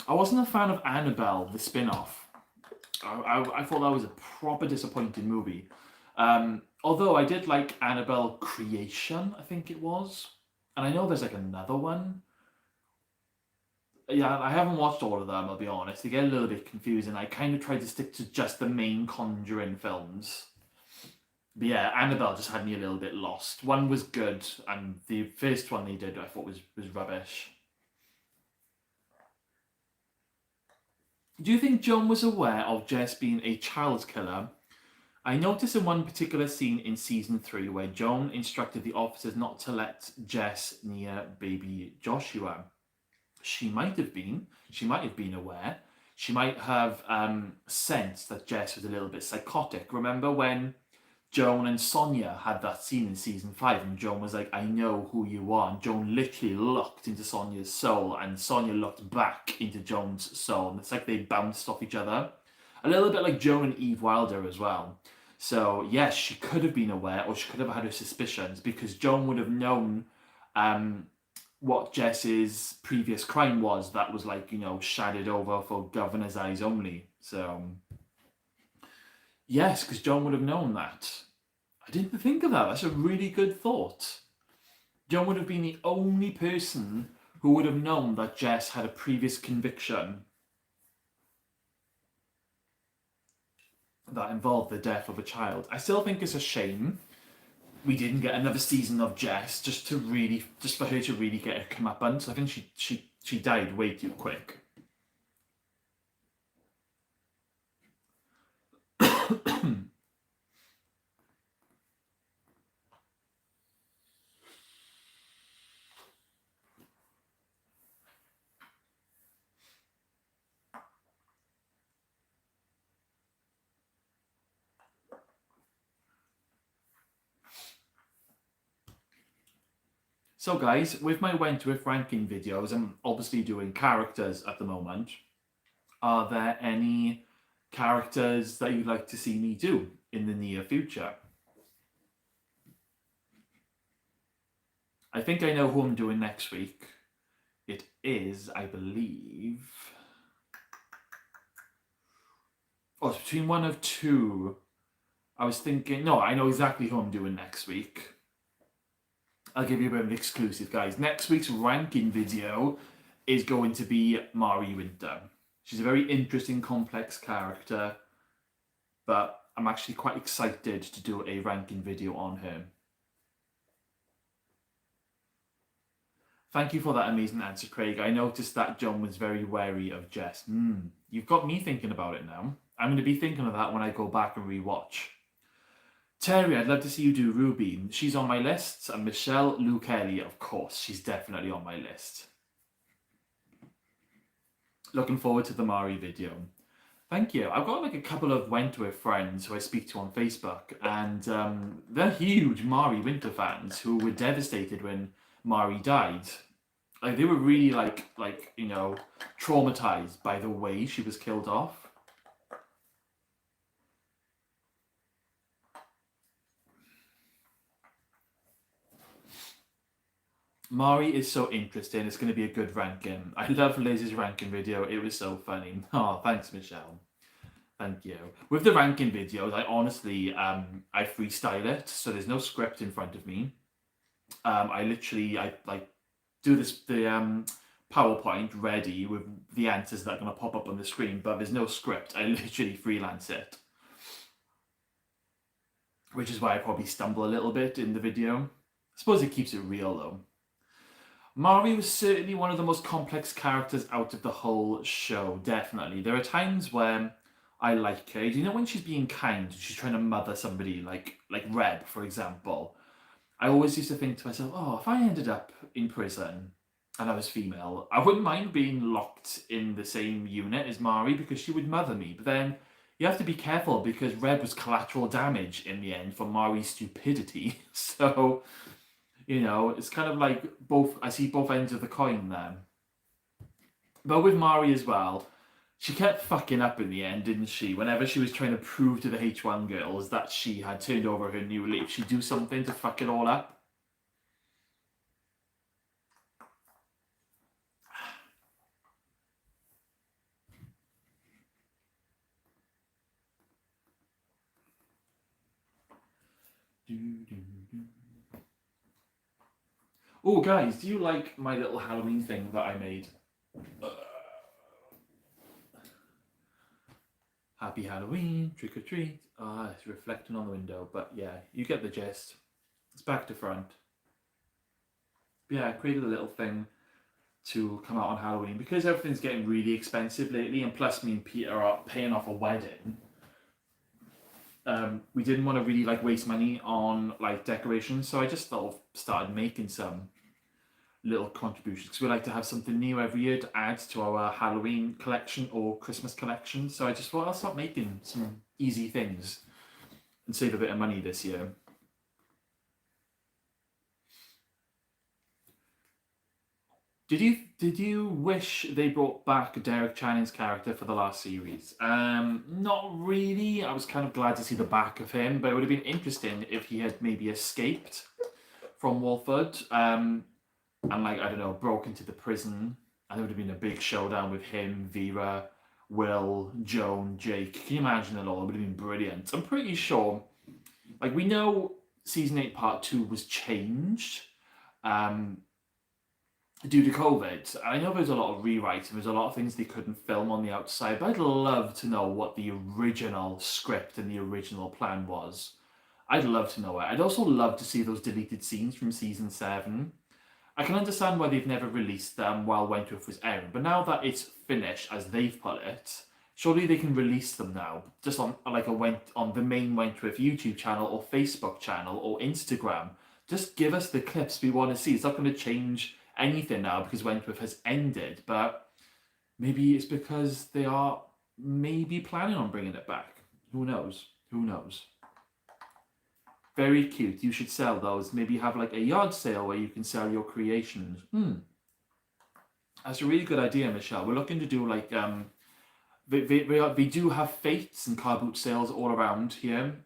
I wasn't a fan of Annabelle, the spin-off. I thought that was a proper disappointing movie. Although I did like Annabelle Creation, I think it was. And I know there's like another one. Yeah, I haven't watched all of them, I'll be honest. They get a little bit confusing. I kind of tried to stick to just the main Conjuring films. But yeah, Annabelle just had me a little bit lost. One was good, and the first one they did I thought was rubbish. Do you think John was aware of Jess being a child killer? I noticed in one particular scene in season 3 where Joan instructed the officers not to let Jess near baby Joshua. She might have been aware. She might have sensed that Jess was a little bit psychotic. Remember when Joan and Sonia had that scene in season 5 and Joan was like, I know who you are, and Joan literally looked into Sonia's soul and Sonia looked back into Joan's soul, and it's like they bounced off each other. A little bit like Joan and Eve Wilder as well. So yes, she could have been aware, or she could have had her suspicions, because Joan would have known what Jess's previous crime was that was like, shadowed over for governor's eyes only. So yes, because John would have known that. I didn't think of that. That's a really good thought. John would have been the only person who would have known that Jess had a previous conviction that involved the death of a child. I still think it's a shame we didn't get another season of Jess just for her to really get her comeuppance. I think she died way too quick. So guys, with my Wentworth ranking videos, I'm obviously doing characters at the moment. Are there any characters that you'd like to see me do in the near future? I think I know who I'm doing next week. It is, I believe... Oh, it's between one of two. I was thinking... No, I know exactly who I'm doing next week. I'll give you a bit of an exclusive, guys. Next week's ranking video is going to be Mari Winter. She's a very interesting, complex character, but I'm actually quite excited to do a ranking video on her. Thank you for that amazing answer, Craig. I noticed that John was very wary of Jess. You've got me thinking about it now. I'm going to be thinking of that when I go back and rewatch. Terry, I'd love to see you do Ruby. She's on my list. And Michelle Lou Kelly, of course, she's definitely on my list. Looking forward to the Mari video. Thank you. I've got like a couple of Wentworth friends who I speak to on Facebook, and they're huge Mari Winter fans who were devastated when Mari died. Like they were really like you know, traumatized by the way she was killed off. Mari is so interesting. It's going to be a good ranking. I love Liz's ranking video. It was so funny. Oh, thanks, Michelle. Thank you. With the ranking videos, I honestly, I freestyle it, so there's no script in front of me. I literally, I like do the PowerPoint ready with the answers that are going to pop up on the screen, but there's no script. I literally freelance it, which is why I probably stumble a little bit in the video. I suppose it keeps it real though. Mari was certainly one of the most complex characters out of the whole show, definitely. There are times when I like her. You know, when she's being kind, she's trying to mother somebody, like Reb, for example. I always used to think to myself, oh, if I ended up in prison and I was female, I wouldn't mind being locked in the same unit as Mari because she would mother me. But then you have to be careful because Reb was collateral damage in the end for Mari's stupidity. So, you know, it's kind of like both, I see both ends of the coin there. But with Mari as well, she kept fucking up in the end, didn't she? Whenever she was trying to prove to the H1 girls that she had turned over her new leaf, she'd do something to fuck it all up. Oh, guys, do you like my little Halloween thing that I made? Happy Halloween, trick or treat. Ah, it's reflecting on the window, but yeah, you get the gist. It's back to front. Yeah, I created a little thing to come out on Halloween because everything's getting really expensive lately, and plus me and Peter are paying off a wedding. We didn't want to really like waste money on like decorations, so I just sort of started making some little contributions because we like to have something new every year to add to our Halloween collection or Christmas collection. So I just thought I'll start making some easy things and save a bit of money this year. Did you wish they brought back Derek Channing's character for the last series? Not really. I was kind of glad to see the back of him, but it would have been interesting if he had maybe escaped from Walford. And like, I don't know, broke into the prison, and there would have been a big showdown with him, Vera, Will, Joan, Jake. Can you imagine it all? It would have been brilliant. I'm pretty sure, like, we know season 8 part 2 was changed due to COVID. I know there's a lot of rewrites and there's a lot of things they couldn't film on the outside, but I'd love to know what the original script and the original plan was. I'd love to know it. I'd also love to see those deleted scenes from season 7. I can understand why they've never released them while Wentworth was airing, but now that it's finished, as they've put it, surely they can release them now, just on like on the main Wentworth YouTube channel or Facebook channel or Instagram. Just give us the clips we want to see. It's not going to change anything now because Wentworth has ended, but maybe it's because they are maybe planning on bringing it back. Who knows? Who knows? Very cute. You should sell those. Maybe have like a yard sale where you can sell your creations. That's a really good idea, Michelle. We're looking to do like they do have fates and car boot sales all around here.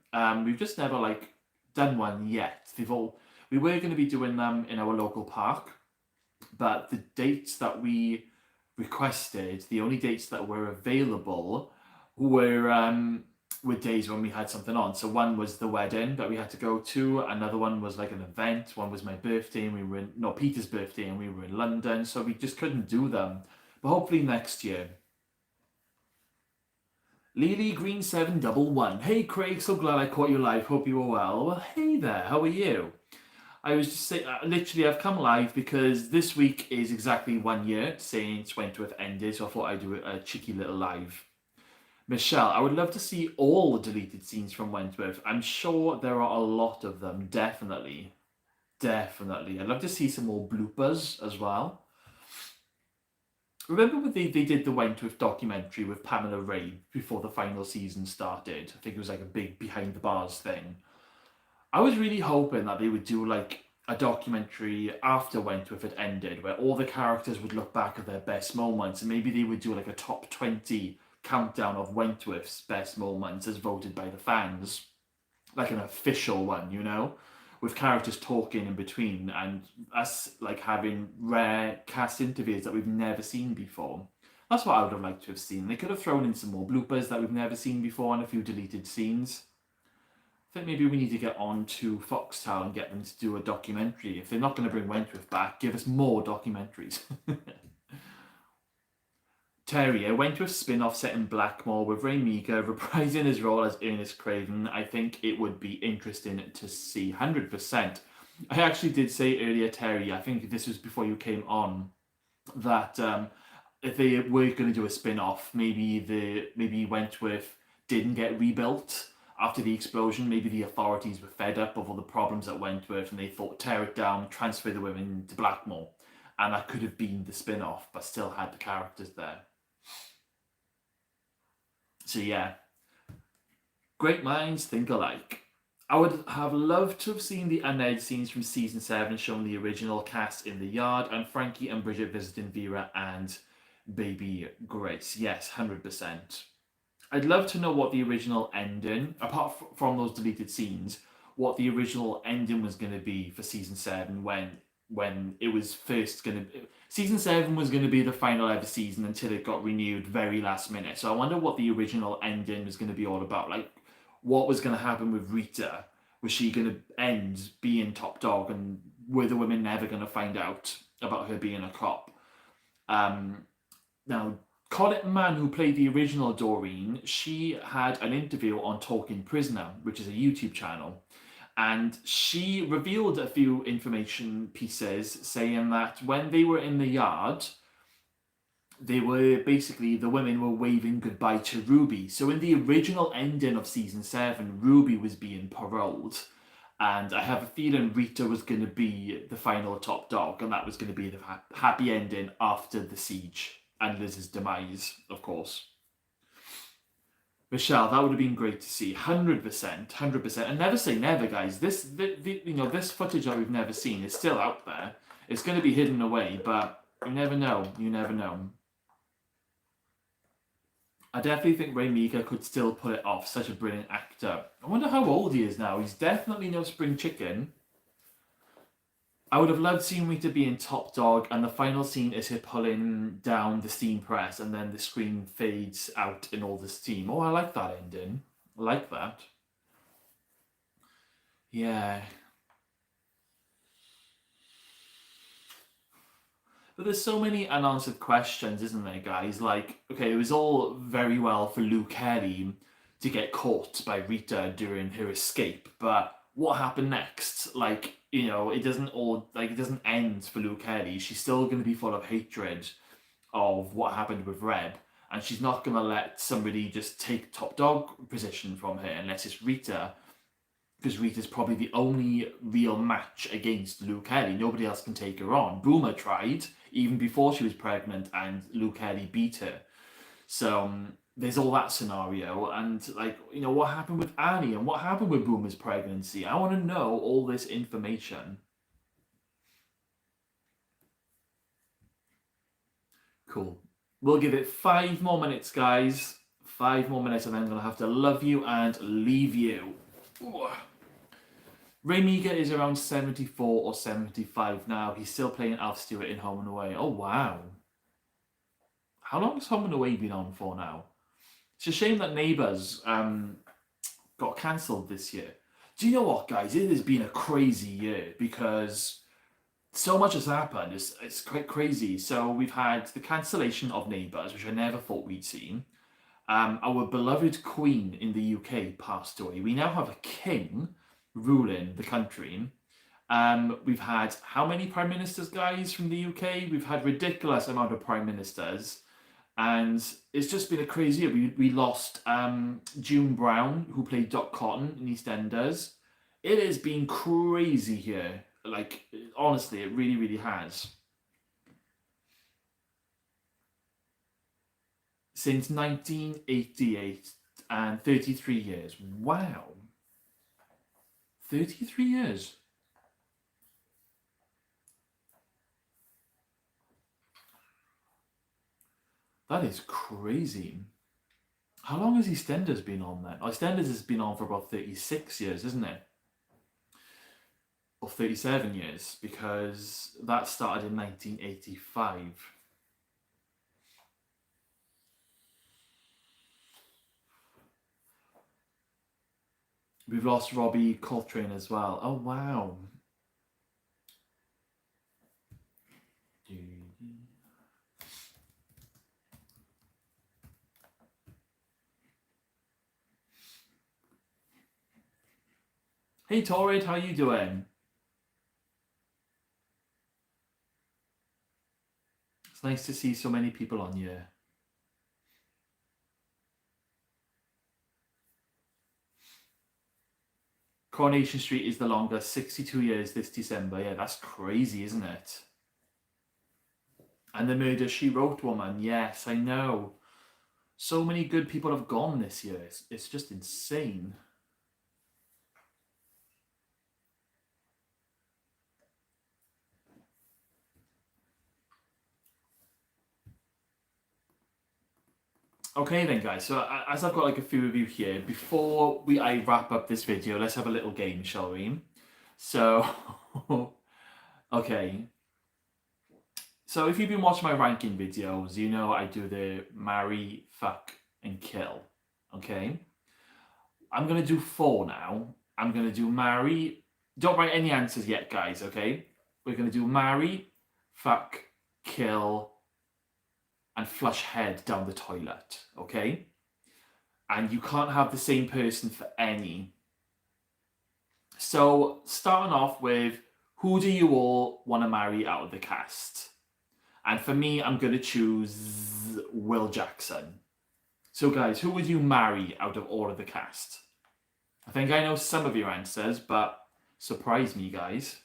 We've just never like done one yet. We were going to be doing them in our local park, but the dates that we requested, the only dates that were available were with days when we had something on. So one was the wedding that we had to go to, another one was like an event, one was my birthday and we were in, Peter's birthday and we were in London, so we just couldn't do them. But hopefully next year. Lily Green 711. Hey Craig, so glad I caught you live. Hope you are well. Well, hey there, how are you? I was just saying, literally I've come live because this week is exactly 1 year since Wentworth ended, so I thought I'd do a cheeky little live. Michelle, I would love to see all the deleted scenes from Wentworth. I'm sure there are a lot of them, definitely. Definitely. I'd love to see some more bloopers as well. Remember when they did the Wentworth documentary with Pamela Ray before the final season started? I think it was like a big behind the bars thing. I was really hoping that they would do like a documentary after Wentworth had ended where all the characters would look back at their best moments and maybe they would do like a top 20 countdown of Wentworth's best moments as voted by the fans. Like an official one, you know? With characters talking in between and us like having rare cast interviews that we've never seen before. That's what I would have liked to have seen. They could have thrown in some more bloopers that we've never seen before and a few deleted scenes. I think maybe we need to get on to Foxtel and get them to do a documentary. If they're not going to bring Wentworth back, give us more documentaries. Terry, a Wentworth spin-off set in Blackmore with Ray Meagher reprising his role as Ernest Craven. I think it would be interesting to see, 100%. I actually did say earlier, Terry, I think this was before you came on, that if they were going to do a spin-off, maybe Wentworth didn't get rebuilt after the explosion. Maybe the authorities were fed up of all the problems at Wentworth and they thought tear it down, transfer the women to Blackmore. And that could have been the spin-off, but still had the characters there. So yeah, great minds think alike. I would have loved to have seen the unedited scenes from season 7 showing the original cast in the yard and Frankie and Bridget visiting Vera and baby Grace. Yes, 100%. I'd love to know what the original ending, apart from those deleted scenes, what the original ending was going to be for season 7 when it was first going to... Season 7 was going to be the final ever season until it got renewed very last minute. So I wonder what the original ending was going to be all about. Like, what was going to happen with Rita? Was she going to end being top dog and were the women never going to find out about her being a cop? Now, Colette Mann, who played the original Doreen, she had an interview on Talking Prisoner, which is a YouTube channel. And she revealed a few information pieces saying that when they were in the yard, they were basically, the women were waving goodbye to Ruby. So in the original ending of season 7, Ruby was being paroled. And I have a feeling Rita was going to be the final top dog, and that was going to be the happy ending after the siege and Liz's demise, of course. Michelle, that would have been great to see. 100%, 100%. And never say never, guys. This footage that we've never seen is still out there. It's going to be hidden away, but you never know. You never know. I definitely think Ray Meagher could still pull it off. Such a brilliant actor. I wonder how old he is now. He's definitely no spring chicken. I would have loved seeing Rita being top dog, and the final scene is her pulling down the steam press, and then the screen fades out in all the steam. Oh, I like that ending. I like that. Yeah. But there's so many unanswered questions, isn't there, guys? Like, okay, it was all very well for Lou Kelly to get caught by Rita during her escape, but what happened next? Like, it doesn't end for Lou Kelly. She's still going to be full of hatred of what happened with Reb, and she's not going to let somebody just take top dog position from her unless it's Rita, because Rita's probably the only real match against Lou Kelly. Nobody else can take her on. Boomer tried even before she was pregnant, and Lou Kelly beat her. So there's all that scenario, and what happened with Annie and what happened with Boomer's pregnancy. I want to know all this information. Cool. We'll give it 5 more minutes, guys. 5 more minutes, and then I'm going to have to love you and leave you. Ooh. Ray Meagher is around 74 or 75 now. He's still playing Alf Stewart in Home and Away. Oh, wow. How long has Home and Away been on for now? It's a shame that Neighbours got cancelled this year. Do you know what, guys? It has been a crazy year because so much has happened. It's quite crazy. So we've had the cancellation of Neighbours, which I never thought we'd seen. Our beloved Queen in the UK passed away. We now have a king ruling the country. We've had how many prime ministers, guys, from the UK? We've had ridiculous amount of prime ministers. And it's just been a crazy year. We lost June Brown, who played Dot Cotton in EastEnders. It has been crazy here. Like, honestly, it really, really has. Since 1988 and 33 years. Wow. 33 years. That is crazy. How long has EastEnders been on then? EastEnders has been on for about 36 years, isn't it? Or 37 years, because that started in 1985. We've lost Robbie Coltrane as well. Oh, wow. Hey, Torrid, how you doing? It's nice to see so many people on here. Coronation Street is the longest, 62 years this December. Yeah, that's crazy, isn't it? And the Murder, She Wrote woman. Yes, I know. So many good people have gone this year. It's just insane. Okay then, guys, so as I've got like a few of you here, before I wrap up this video, let's have a little game, shall we? So, okay. So if you've been watching my ranking videos, you know I do the marry, fuck, and kill, okay? I'm going to do 4 now. I'm going to do marry. Don't write any answers yet, guys, okay? We're going to do marry, fuck, kill, and flush head down the toilet, okay? And you can't have the same person for any. So, starting off with, who do you all want to marry out of the cast? And for me, I'm going to choose Will Jackson. So, guys, who would you marry out of all of the cast? I think I know some of your answers, but surprise me, guys.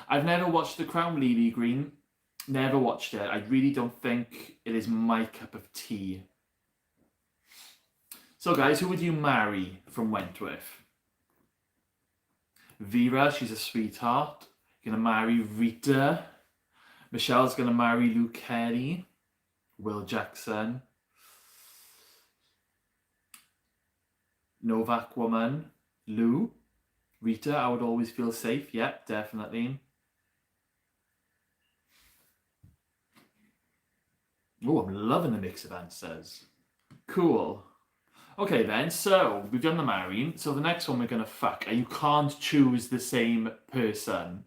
I've never watched The Crown, Lily Green. Never watched it. I really don't think it is my cup of tea. So, guys, who would you marry from Wentworth? Vera, she's a sweetheart. You're going to marry Rita. Michelle's going to marry Luke Kelly. Will Jackson. Novak woman. Lou. Rita, I would always feel safe. Yep, definitely. Oh, I'm loving the mix of answers. Cool. Okay then, so we've done the marrying. So the next one we're going to fuck. And you can't choose the same person.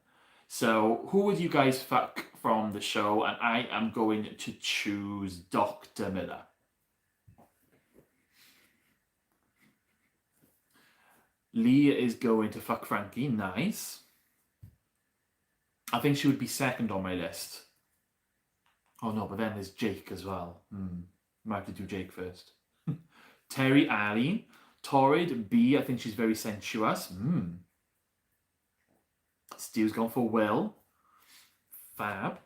So who would you guys fuck from the show? And I am going to choose Dr. Miller. Lee is going to fuck Frankie. Nice. I think she would be second on my list. Oh no, but then there's Jake as well. Might have to do Jake first. Terry, Ali. Torrid, B. I think she's very sensuous. Steve's gone for Will. Fab.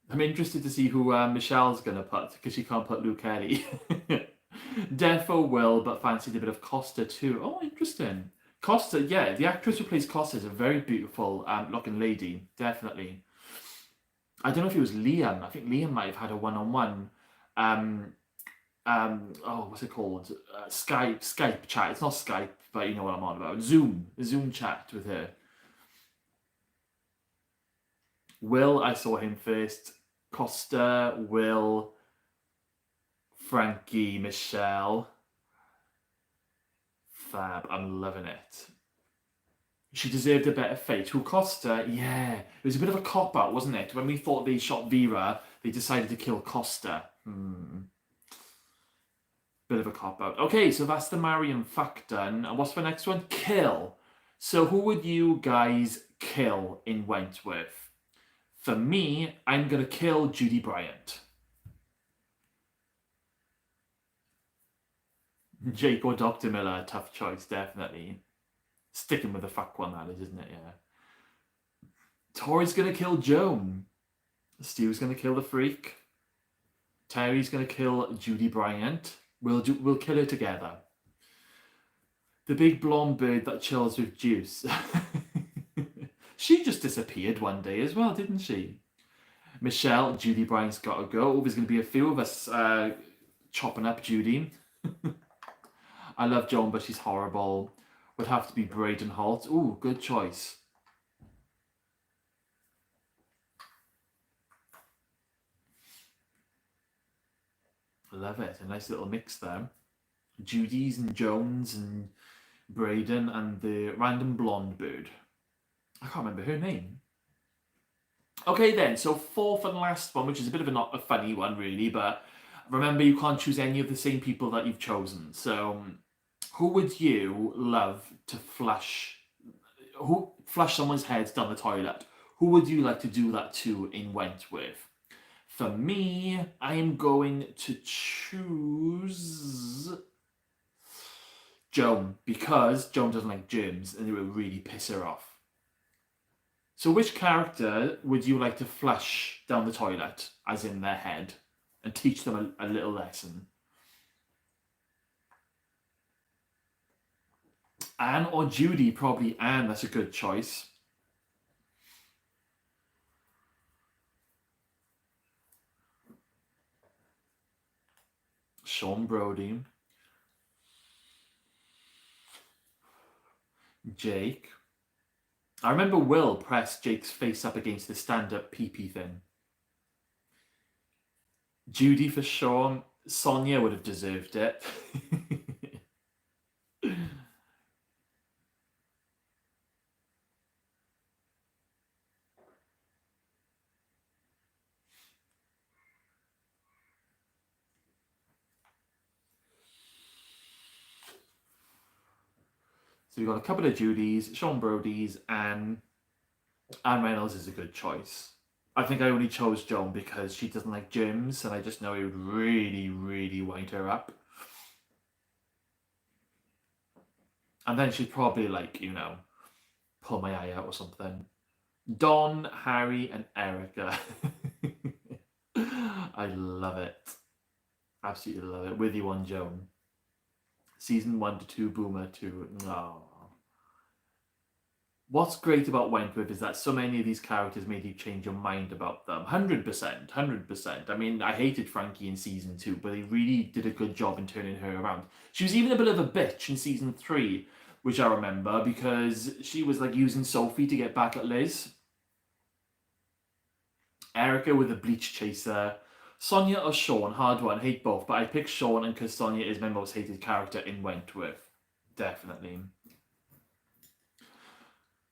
I'm interested to see who Michelle's going to put, because she can't put Luke Kelly. Defo Will, but fancied a bit of Costa too. Oh, interesting. Costa, yeah, the actress who plays Costa is a very beautiful looking lady, definitely. I don't know if it was Liam. I think Liam might have had a one-on-one. What's it called? Skype chat. It's not Skype, but you know what I'm on about. Zoom chat with her. Will, I saw him first. Costa, Will, Frankie, Michelle. Fab, I'm loving it. She deserved a better fate. Who, Costa? Yeah. It was a bit of a cop-out, wasn't it? When we thought they shot Vera, they decided to kill Costa. Bit of a cop-out. Okay, so that's the marry and fuck done. And what's the next one? Kill. So who would you guys kill in Wentworth? For me, I'm going to kill Judy Bryant. Jake or Dr. Miller, tough choice, definitely. Sticking with the fuck one, that is, isn't it? Yeah. Tori's going to kill Joan. Stu's going to kill the freak. Terry's going to kill Judy Bryant. We'll kill her together. The big blonde bird that chills with juice. She just disappeared one day as well, didn't she? Michelle, Judy Bryant's got to go. There's going to be a few of us chopping up Judy. I love Joan, but she's horrible. Would have to be Braden Holt. Ooh, good choice. Love it. A nice little mix there. Judy's and Jones and Braden and the random blonde bird. I can't remember her name. Okay then, so fourth and last one, which is a bit of not a funny one really, but remember you can't choose any of the same people that you've chosen. So who would you love to flush someone's head down the toilet? Who would you like to do that to in Wentworth? For me, I am going to choose Joan, because Joan doesn't like germs and it would really piss her off. So which character would you like to flush down the toilet, as in their head, and teach them a little lesson? Anne or Judy? Probably Anne, that's a good choice. Sean Brody. Jake. I remember Will pressed Jake's face up against the stand-up pee-pee thing. Judy for Sean. Sonia would have deserved it. So we've got a couple of Judys, Sean Brody's, and Anne Reynolds is a good choice. I think I only chose Joan because she doesn't like germs, and I just know it would really, really wind her up. And then she'd probably, like, you know, pull my eye out or something. Don, Harry, and Erica. I love it. Absolutely love it. With you on Joan. Season 1 to 2, Boomer 2. Oh. What's great about Wentworth is that so many of these characters made you change your mind about them. 100%, 100%. I mean, I hated Frankie in season 2, but they really did a good job in turning her around. She was even a bit of a bitch in season 3, which I remember, because she was like using Sophie to get back at Liz. Erica with a bleach chaser. Sonia or Sean, hard one, hate both, but I picked Sean and because Sonia is my most hated character in Wentworth. Definitely.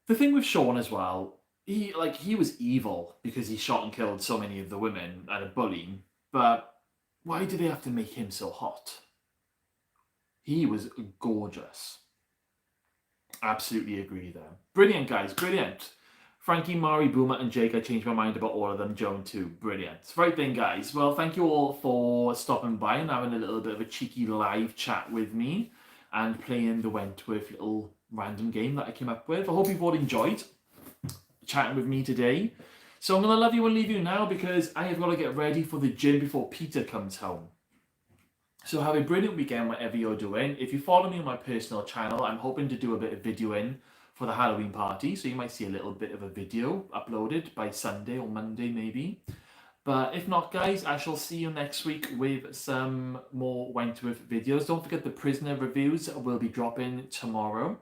The thing with Sean as well, he was evil because he shot and killed so many of the women and a bully, but why did they have to make him so hot? He was gorgeous. Absolutely agree there. Brilliant, guys, brilliant. Frankie, Mari, Boomer, and Jake, I changed my mind about all of them. Joan too. Brilliant. Right then, guys. Well, thank you all for stopping by and having a little bit of a cheeky live chat with me and playing the Wentworth little random game that I came up with. I hope you've all enjoyed chatting with me today. So I'm going to love you and leave you now because I have got to get ready for the gym before Peter comes home. So have a brilliant weekend, whatever you're doing. If you follow me on my personal channel, I'm hoping to do a bit of videoing for the Halloween party, so you might see a little bit of a video uploaded by Sunday or Monday maybe. But if not, guys, I shall see you next week with some more Wentworth videos. Don't forget the prisoner reviews will be dropping tomorrow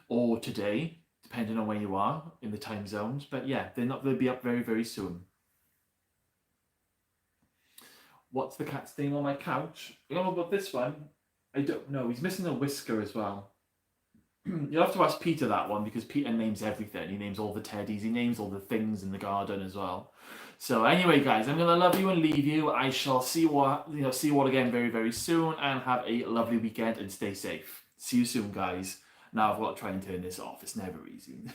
or today, depending on where you are in the time zones. But yeah, they'll be up very, very soon. What's the cat's name on my couch? I don't know about this one. I don't know. He's missing a whisker as well. You'll have to ask Peter that one because Peter names everything. He names all the teddies. He names all the things in the garden as well. So anyway, guys, I'm gonna love you and leave you. I shall see you all again very, very soon, and have a lovely weekend and stay safe. See you soon, guys. Now I've got to try and turn this off. It's never easy.